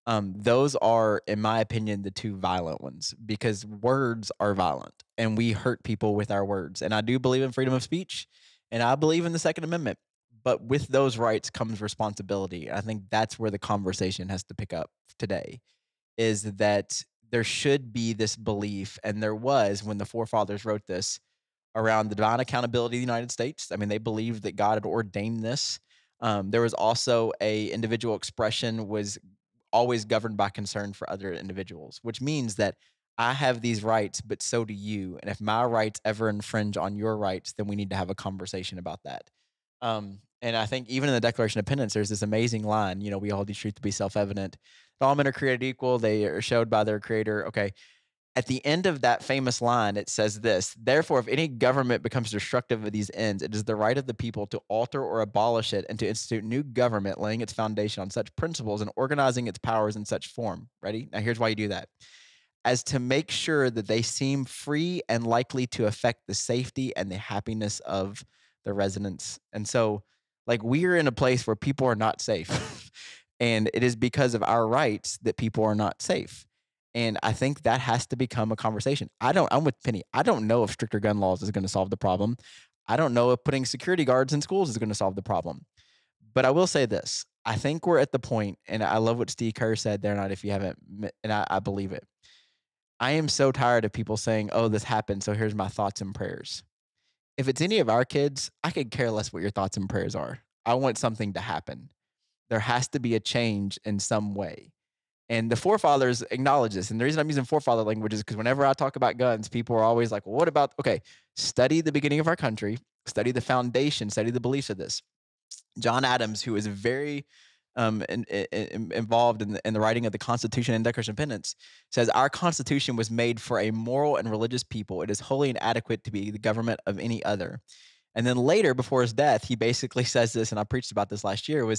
those are, in my opinion, the two violent ones because words are violent and we hurt people with our words. And I do believe in freedom of speech and I believe in the Second Amendment. But with those rights comes responsibility. I think that's where the conversation has to pick up today is that there should be this belief, and there was when the forefathers wrote this around the divine accountability of the United States. I mean, they believed that God had ordained this. There was also a individual expression was always governed by concern for other individuals, which means that I have these rights, but so do you. And if my rights ever infringe on your rights, then we need to have a conversation about that. And I think even in the Declaration of Independence, there's this amazing line, we hold these truths to be self-evident. That all men are created equal. They are showed by their creator. Okay. At the end of that famous line, it says this, therefore, if any government becomes destructive of these ends, it is the right of the people to alter or abolish it and to institute new government, laying its foundation on such principles and organizing its powers in such form. Ready? Now, here's why you do that. As to make sure that they seem free and likely to affect the safety and the happiness of the residents. And so, like, we are in a place where people are not safe. And it is because of our rights that people are not safe. And I think that has to become a conversation. I'm with Penny. I don't know if stricter gun laws is going to solve the problem. I don't know if putting security guards in schools is going to solve the problem. But I will say this. I think we're at the point, and I love what Steve Kerr said there, not if you haven't, and I believe it. I am so tired of people saying, oh, this happened, so here's my thoughts and prayers. If it's any of our kids, I could care less what your thoughts and prayers are. I want something to happen. There has to be a change in some way. And the forefathers acknowledge this. And the reason I'm using forefather language is because whenever I talk about guns, people are always like, well, what about, okay, study the beginning of our country, study the foundation, study the beliefs of this. John Adams, who is very involved in the writing of the Constitution and Declaration of Independence, says our Constitution was made for a moral and religious people. It is wholly inadequate to be the government of any other. And then later, before his death, he basically says this, and I preached about this last year,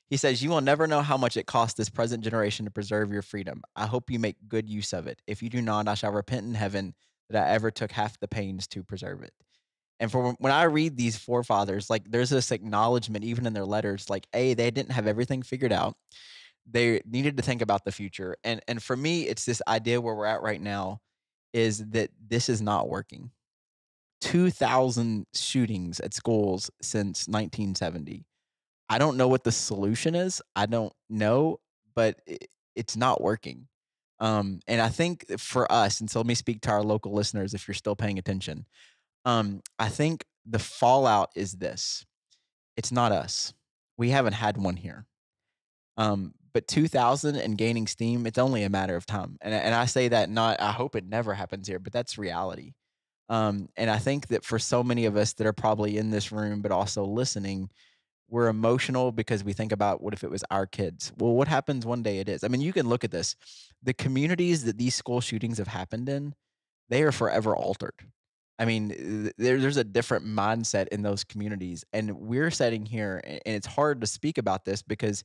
he says, you will never know how much it costs this present generation to preserve your freedom. I hope you make good use of it. If you do not, I shall repent in heaven that I ever took half the pains to preserve it. And for when I read these forefathers, like there's this acknowledgement, even in their letters, like, A, they didn't have everything figured out. They needed to think about the future. And for me, it's this idea where we're at right now is that this is not working. 2,000 shootings at schools since 1970. I don't know what the solution is. I don't know, but it's not working. And I think for us, and so let me speak to our local listeners if you're still paying attention. I think the fallout is this. It's not us. We haven't had one here. But 2000 and gaining steam, it's only a matter of time. And I say that not, I hope it never happens here, but that's reality. And I think that for so many of us that are probably in this room, but also listening, we're emotional because we think about what if it was our kids? Well, what happens one day it is? I mean, you can look at this. The communities that these school shootings have happened in, they are forever altered. I mean, there's a different mindset in those communities. And we're sitting here, and it's hard to speak about this because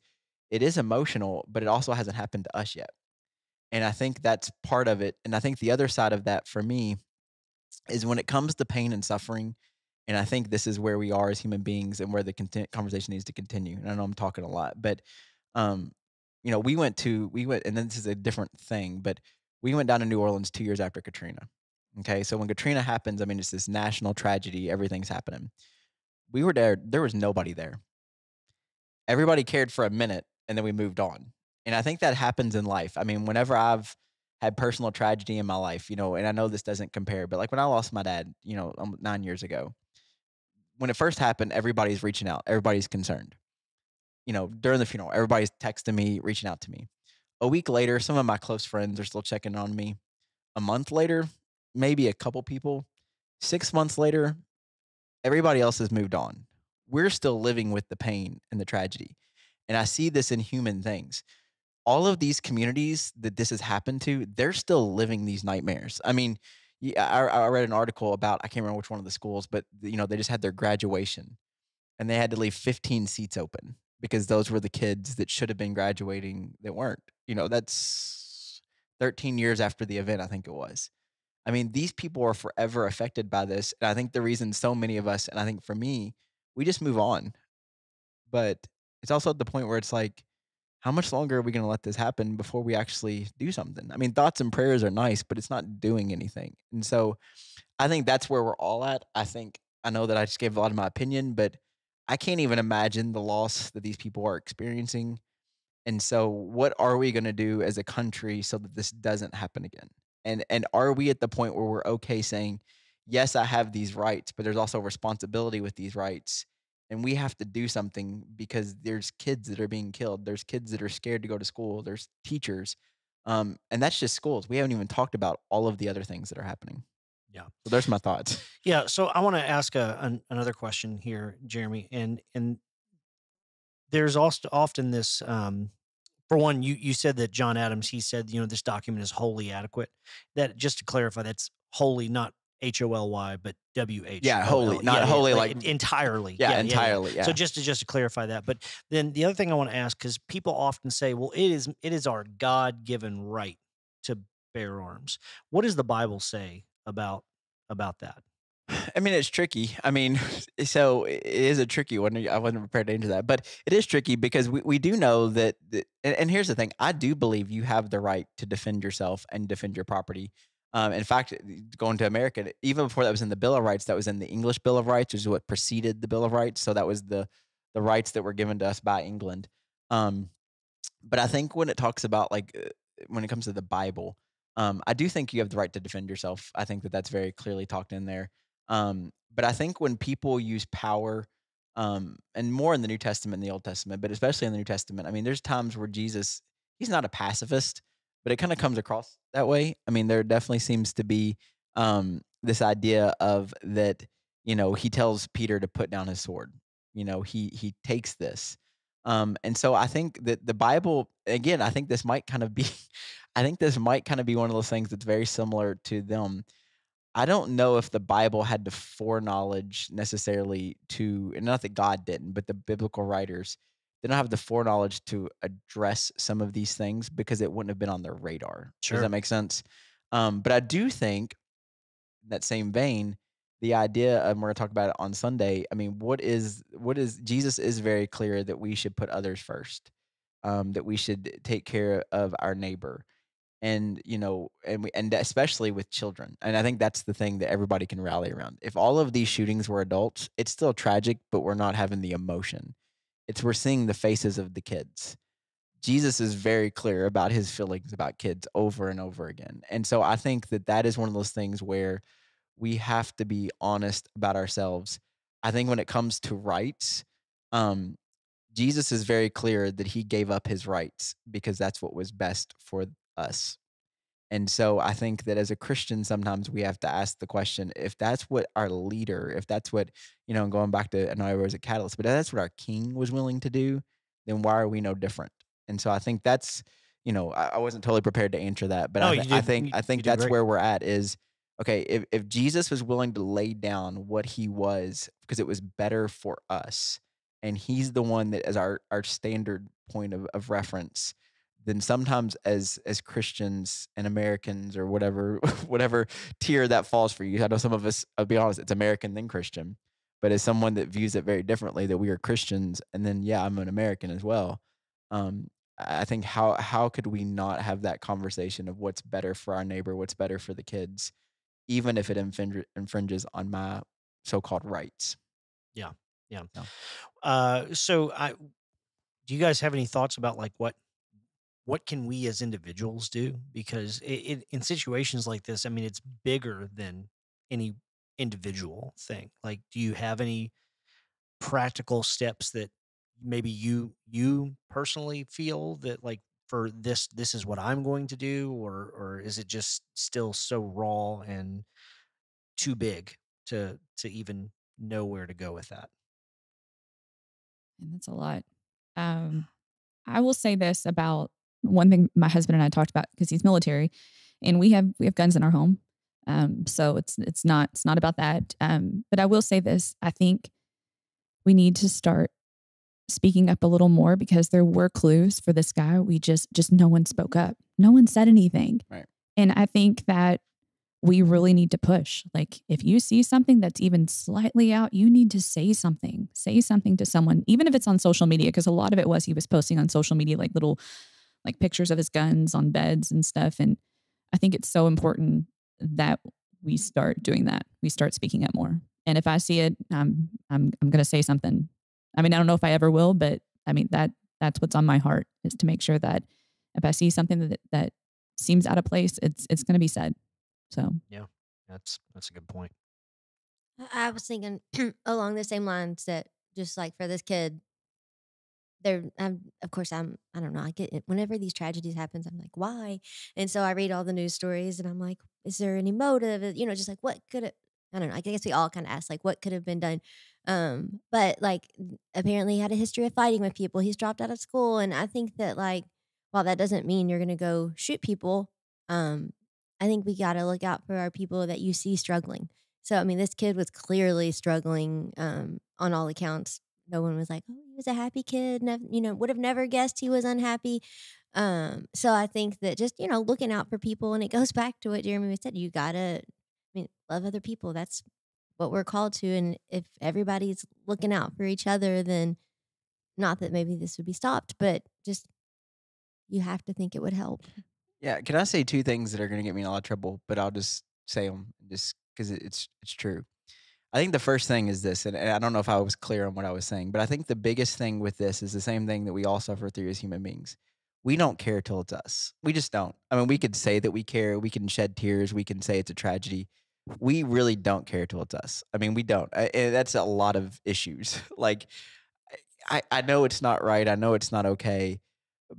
it is emotional, but it also hasn't happened to us yet. And I think that's part of it. And I think the other side of that for me is when it comes to pain and suffering. And I think this is where we are as human beings and where the conversation needs to continue. And I know I'm talking a lot, but um, we went, and then this is a different thing, but we went down to New Orleans 2 years after Katrina. Okay, so when Katrina happens, I mean, it's this national tragedy. Everything's happening. We were there. There was nobody there. Everybody cared for a minute, and then we moved on. And I think that happens in life. I mean, whenever I've had personal tragedy in my life, and I know this doesn't compare, but like when I lost my dad, 9 years ago, when it first happened, everybody's reaching out. Everybody's concerned. During the funeral, everybody's texting me, reaching out to me. A week later, some of my close friends are still checking on me. A month later, maybe a couple people. 6 months later, everybody else has moved on. We're still living with the pain and the tragedy. And I see this in human things. All of these communities that this has happened to, they're still living these nightmares. I mean, yeah, I read an article about, I can't remember which one of the schools, but they just had their graduation and they had to leave 15 seats open because those were the kids that should have been graduating that weren't. That's 13 years after the event, I think it was. I mean, these people are forever affected by this. And I think the reason so many of us, and I think for me, we just move on. But it's also at the point where it's like, how much longer are we going to let this happen before we actually do something? I mean, thoughts and prayers are nice, but it's not doing anything. And so I think that's where we're all at. I know that I just gave a lot of my opinion, but I can't even imagine the loss that these people are experiencing. And so what are we gonna do as a country so that this doesn't happen again? And are we at the point where we're okay saying, "Yes, I have these rights, but there's also responsibility with these rights, and we have to do something because there's kids that are being killed, there's kids that are scared to go to school, there's teachers." And that's just schools. We haven't even talked about all of the other things that are happening. Yeah. So there's my thoughts. Yeah. So I want to ask another question here, Jeremy. And there's also often this, for one, you said that John Adams, he said, this document is wholly adequate. That, just to clarify, that's wholly, not HOLY, but Yeah, wholly, WHOLL. not Yeah, wholly, like entirely. yeah, Yeah. entirely, So yeah. just to clarify that. But then the other thing I want to ask, because people often say, well, it is our God given right to bear arms. What does the Bible say about that? I mean, it's tricky. I mean, so it is a tricky one. I wasn't prepared to answer that, but it is tricky because we do know and here's the thing. I do believe you have the right to defend yourself and defend your property. In fact, going to America, even before that was in the Bill of Rights, that was in the English Bill of Rights, which is what preceded the Bill of Rights. So that was the rights that were given to us by England. Um, but I think when it talks about when it comes to the Bible, I do think you have the right to defend yourself. I think that that's very clearly talked in there. But I think when people use power, and more in the New Testament than the Old Testament, but especially in the New Testament, I mean, there's times where Jesus, he's not a pacifist, but it kind of comes across that way. I mean, there definitely seems to be this idea of that, he tells Peter to put down his sword. He takes this. And so I think that the Bible, again, I think this might kind of be, I think this might kind of be one of those things that's very similar to them. I don't know if the Bible had the foreknowledge necessarily to, and not that God didn't, but the biblical writers didn't have the foreknowledge to address some of these things because it wouldn't have been on their radar. Does that Sure. make sense? But I do think in that same vein, the idea of, we're gonna talk about it on Sunday. I mean, what is Jesus is very clear that we should put others first, that we should take care of our neighbor, and and especially with children. And I think that's the thing that everybody can rally around. If all of these shootings were adults, it's still tragic, but we're not having the emotion. We're seeing the faces of the kids. Jesus is very clear about his feelings about kids over and over again. And so I think that that is one of those things where we have to be honest about ourselves. I think when it comes to rights, um, Jesus is very clear that he gave up his rights because that's what was best for us. And so I think that as a Christian, sometimes we have to ask the question, if that's what our leader, if that's what, and going back to, I know I was a catalyst, but if that's what our king was willing to do, then why are we no different? And so I think that's, I wasn't totally prepared to answer that, but No, I, you th- I did. think, I You think did that's great. where we're at is, okay, if Jesus was willing to lay down what he was, because it was better for us, and he's the one that is our standard point of reference, then sometimes as Christians and Americans or whatever whatever tier that falls for you. I know some of us, I'll be honest, it's American then Christian. But as someone that views it very differently, that we are Christians, and then yeah, I'm an American as well. Um, I think how could we not have that conversation of what's better for our neighbor, what's better for the kids, even if it infringes on my so-called rights. Yeah. Yeah. So So do you guys have any thoughts about like what can we as individuals do? Because in situations like this, I mean, it's bigger than any individual thing. Like, do you have any practical steps that maybe you personally feel that like for this is what I'm going to do, or is it just still so raw and too big to even know where to go with that? And that's a lot. Um, I will say this about one thing my husband and I talked about because he's military, and we have guns in our home. So it's not about that. But I will say this: I think we need to start speaking up a little more because there were clues for this guy. We just no one spoke up. No one said anything. Right. And I think that we really need to push. Like if you see something that's even slightly out, you need to say something. Say something to someone, even if it's on social media, because a lot of it was he was posting on social media like little like pictures of his guns on beds and stuff. And I think it's so important that we start doing that. We start speaking up more. And if I see it, I'm going to say something. I mean, I don't know if I ever will, but I mean that's what's on my heart is to make sure that if I see something that seems out of place, it's going to be said. So Yeah, that's a good point. I was thinking along the same lines that just like for this kid, there of course I don't know, I get it whenever these tragedies happens, I'm like, "Why?" And so I read all the news stories and I'm like, "Is there any motive?" Just like what could it I don't know, I guess we all kind of ask like what could have been done. But like apparently he had a history of fighting with people. He's dropped out of school and I think that like while that doesn't mean you're going to go shoot people, um I think we got to look out for our people that you see struggling. So I mean this kid was clearly struggling on all accounts. No one was like, "Oh, he was a happy kid," would have never guessed he was unhappy. So I think that just, looking out for people, and it goes back to what Jeremy said, you gotta, love other people. That's what we're called to. And if everybody's looking out for each other, then not that maybe this would be stopped, but just you have to think it would help. Yeah, can I say two things that are gonna get me in a lot of trouble, but I'll just say them just because it's true. I think the first thing is this, and I don't know if I was clear on what I was saying, but I think the biggest thing with this is the same thing that we all suffer through as human beings. We don't care till it's us. We just don't. I mean, we could say that we care, we can shed tears, we can say it's a tragedy. We really don't care till it's us. I mean, we don't. And that's a lot of issues. Like, I know it's not right. I know it's not okay,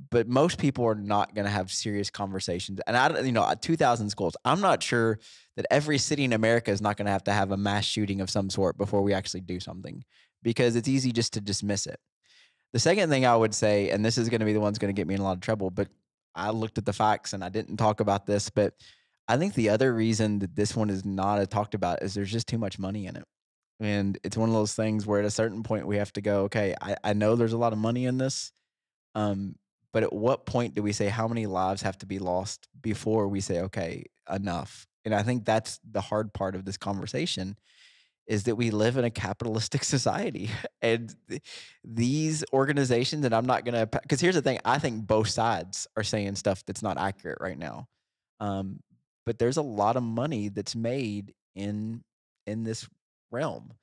but most people are not going to have serious conversations. And I don't, 2,000 schools. I'm not sure that every city in America is not going to have a mass shooting of some sort before we actually do something, because it's easy just to dismiss it. The second thing I would say, and this is going to be the one's going to get me in a lot of trouble, but I looked at the facts and I didn't talk about this, but I think the other reason that this one is not talked about is there's just too much money in it. And it's one of those things where at a certain point we have to go, okay, I know there's a lot of money in this. Um, but at what point do we say how many lives have to be lost before we say, okay, enough? And I think that's the hard part of this conversation is that we live in a capitalistic society. And these organizations, and I'm not going to, because here's the thing, I think both sides are saying stuff that's not accurate right now. Um, but there's a lot of money that's made in this realm.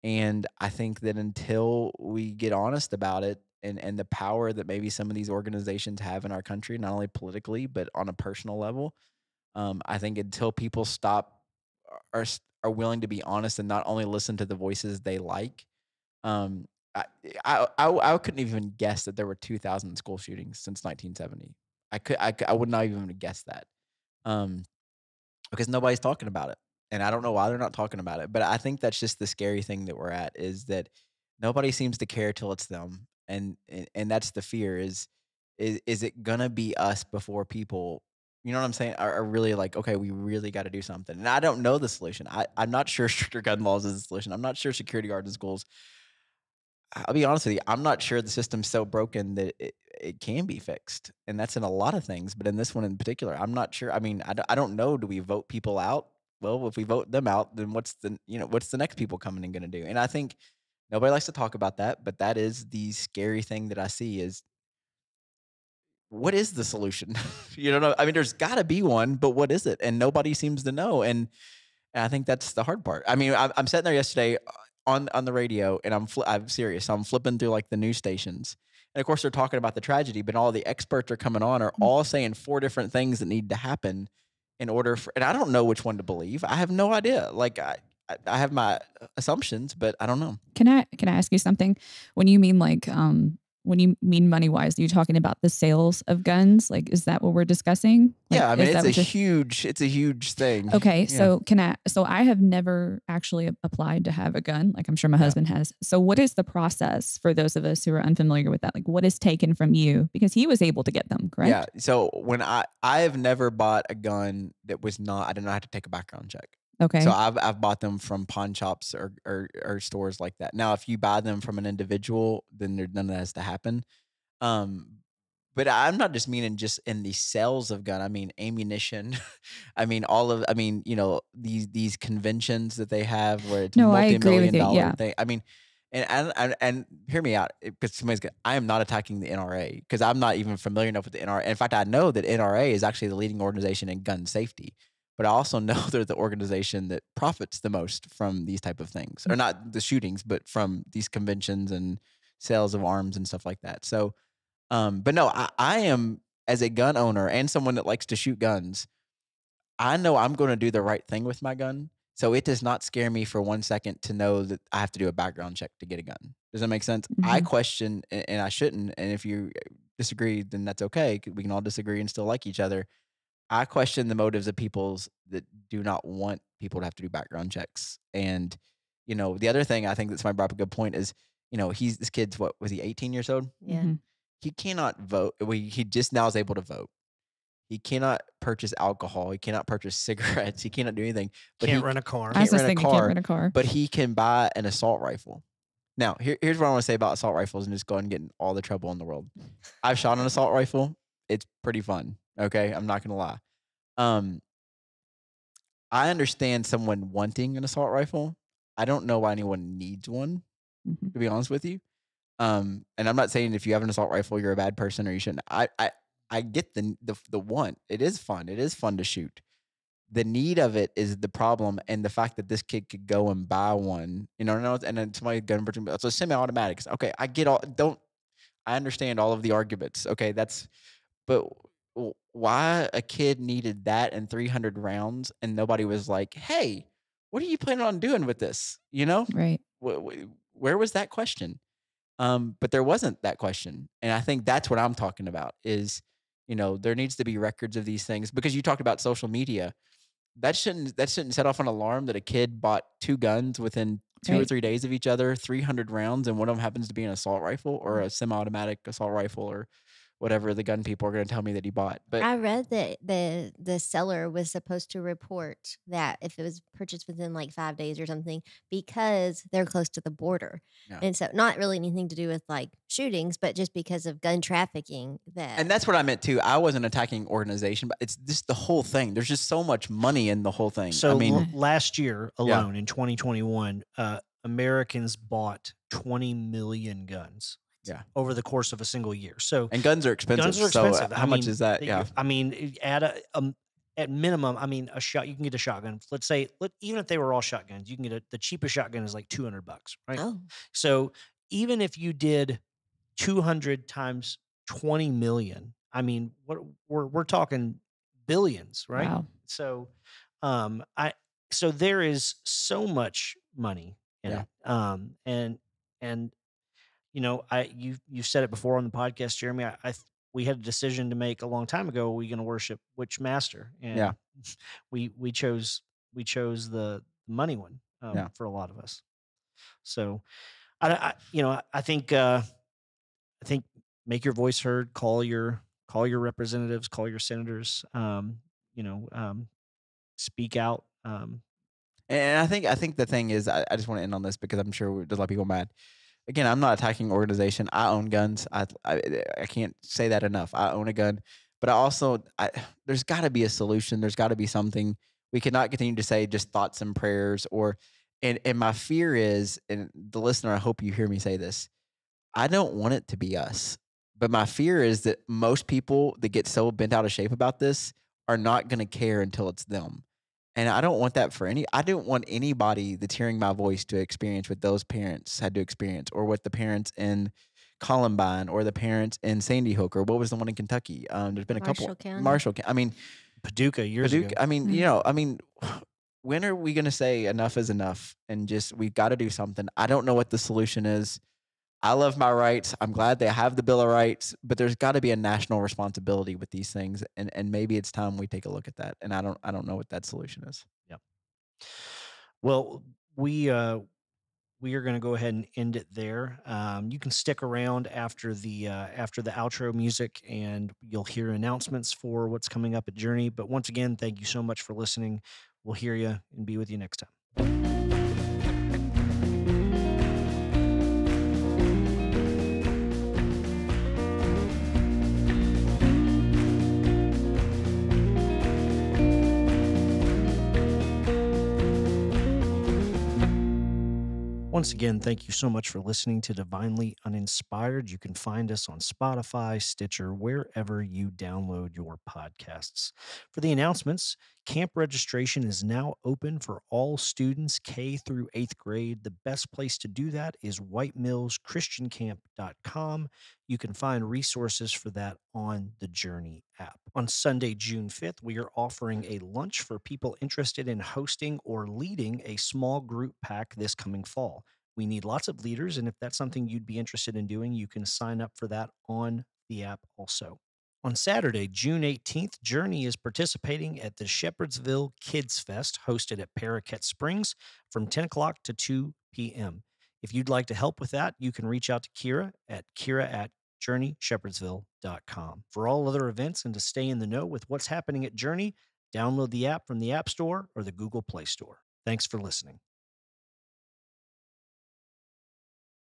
And I think that until we get honest about it and the power that maybe some of these organizations have in our country, not only politically, but on a personal level, I think until people stop are willing to be honest and not only listen to the voices they like, um, I, I couldn't even guess that there were 2,000 school shootings since 1970. I would not even guess that. Um, because nobody's talking about it. And I don't know why they're not talking about it, but I think that's just the scary thing that we're at is that nobody seems to care till it's them. And that's the fear is it gonna be us before people, you know what I'm saying, are really like, okay, we really got to do something. And I don't know the solution. I'm not sure stricter gun laws is the solution. I'm not sure security guards in schools. I'll be honest with you, I'm not sure the system's so broken that it can be fixed, and that's in a lot of things, but in this one in particular, I'm not sure. I mean, I don't know, do we vote people out? Well, if we vote them out, then what's the next people coming in gonna do? And I think nobody likes to talk about that, but that is the scary thing that I see is what is the solution? You know, I mean, there's gotta be one, but what is it? And nobody seems to know, and I think that's the hard part. I mean, I'm sitting there yesterday on the radio, and I'm serious. I'm flipping through like the news stations, and of course they're talking about the tragedy, but all the experts are coming on are all saying four different things that need to happen in order for. And I don't know which one to believe. I have no idea. Like I have my assumptions, but I don't know. can I ask you something? When you mean like when you mean money wise, are you talking about the sales of guns? Like, is that what we're discussing? Like, Yeah, I mean, is that what it's a huge thing. Okay, Yeah. so I have never actually applied to have a gun. Like I'm sure my Yeah. husband has. So what is the process for those of us who are unfamiliar with that? Like what is taken from you? Because he was able to get them, correct? Yeah. So when I have never bought a gun that was not, I did not have to take a background check. Okay. So I've bought them from pawn shops or stores like that. Now, if you buy them from an individual, then none of that has to happen. But I'm not just meaning just in the sales of gun. I mean ammunition. I mean these conventions that they have where it's No, I agree with you. multi-million-dollar Yeah. thing. I mean, and hear me out because I am not attacking the NRA because I'm not even familiar enough with the NRA. In fact, I know that NRA is actually the leading organization in gun safety. But I also know they're the organization that profits the most from these type of things, or not the shootings, but from these conventions and sales of arms and stuff like that. So, but no, I am, as a gun owner and someone that likes to shoot guns, I know I'm going to do the right thing with my gun. So it does not scare me for 1 second to know that I have to do a background check to get a gun. Does that make sense? I Mhm. question, and I shouldn't. And if you disagree, then that's okay. We can all disagree and still like each other. I question the motives of people's that do not want people to have to do background checks. And, the other thing I think that somebody brought up a good point is, this kid's, what was he, 18 years old? Yeah. Mhm. He cannot vote. Well, he just now is able to vote. He cannot purchase alcohol. He cannot purchase cigarettes. He cannot do anything. But Can't he rent a car. I was can't just rent a thinking, car. can't rent a car. But he can buy an assault rifle. Now, here's what I want to say about assault rifles and just go ahead and get in all the trouble in the world. I've shot an assault rifle. It's pretty fun. Okay. I'm not going to lie. I understand someone wanting an assault rifle. I don't know why anyone needs one, Mhm. to be honest with you. And I'm not saying if you have an assault rifle, you're a bad person or you shouldn't. I get the want. It is fun. It is fun to shoot. The need of it is the problem, and the fact that this kid could go and buy one, and then somebody gun purchase. So semi-automatics. Okay, I get all. Don't I understand all of the arguments? Okay, but why a kid needed that and 300 rounds and nobody was like, hey, what are you planning on doing with this? Right. Where was that question? But there wasn't that question. And I think that's what I'm talking about is, there needs to be records of these things because you talked about social media. That shouldn't set off an alarm that a kid bought 2 guns within 2 or Right. 3 days of each other, 300 rounds, and one of them happens to be an assault rifle or a semi-automatic assault rifle or whatever the gun people are going to tell me that he bought. But I read that the seller was supposed to report that if it was purchased within like 5 days or something because they're close to the border. yeah. And so not really anything to do with like shootings, but just because of gun trafficking And that's what I meant too. I wasn't attacking organization, but it's just the whole thing. There's just so much money in the whole thing. So I mean, last year alone in 2021, Americans bought 20 million guns. Yeah. Over the course of a single year. So and guns are expensive. guns are expensive. So how much is that? Yeah. I mean, at minimum, I mean, you can get a shotgun. Let's say, even if they were all shotguns, you can get the cheapest shotgun is like $200, right? Oh, So even if you did 200 times 20 million, I mean, what we're talking billions, right? Wow. So, so there is so much money in Yeah. it. And you've said it before on the podcast, Jeremy. We had a decision to make a long time ago. Are we going to worship which master? And Yeah. we chose the money one Yeah. for a lot of us. So I think make your voice heard. Call your representatives. Call your senators. Speak out. And I think the thing is, I just want to end on this because I'm sure there's a lot of people mad. Again, I'm not attacking organization. I own guns. I can't say that enough. I own a gun, but there's got to be a solution. There's got to be something. We cannot continue to say just thoughts and prayers and my fear is, and the listener, I hope you hear me say this. I don't want it to be us, but my fear is that most people that get so bent out of shape about this are not going to care until it's them. And I don't want that I don't want anybody that's hearing my voice to experience what those parents had to experience or what the parents in Columbine or the parents in Sandy Hook or what was the one in Kentucky? There's been a couple. Marshall County. I mean, Paducah years ago. I mean, when are we going to say enough is enough and just we've got to do something? I don't know what the solution is. I love my rights. I'm glad they have the Bill of Rights, but there's got to be a national responsibility with these things, and maybe it's time we take a look at that. And I don't know what that solution is. Yep. Well, we are going to go ahead and end it there. You can stick around after the outro music, and you'll hear announcements for what's coming up at Journey. But once again, thank you so much for listening. We'll hear you and be with you next time. Once again, thank you so much for listening to Divinely Uninspired. You can find us on Spotify, Stitcher, wherever you download your podcasts. For the announcements, camp registration is now open for all students K through 8th grade. The best place to do that is whitemillschristiancamp.com. You can find resources for that on the Journey app. On Sunday, June 5th, we are offering a lunch for people interested in hosting or leading a small group pack this coming fall. We need lots of leaders, and if that's something you'd be interested in doing, you can sign up for that on the app also. On Saturday, June 18th, Journey is participating at the Shepherdsville Kids Fest hosted at Paraquet Springs from 10 o'clock to 2 p.m. If you'd like to help with that, you can reach out to Kira at journeyshepherdsville.com. For all other events and to stay in the know with what's happening at Journey, download the app from the App Store or the Google Play Store. Thanks for listening.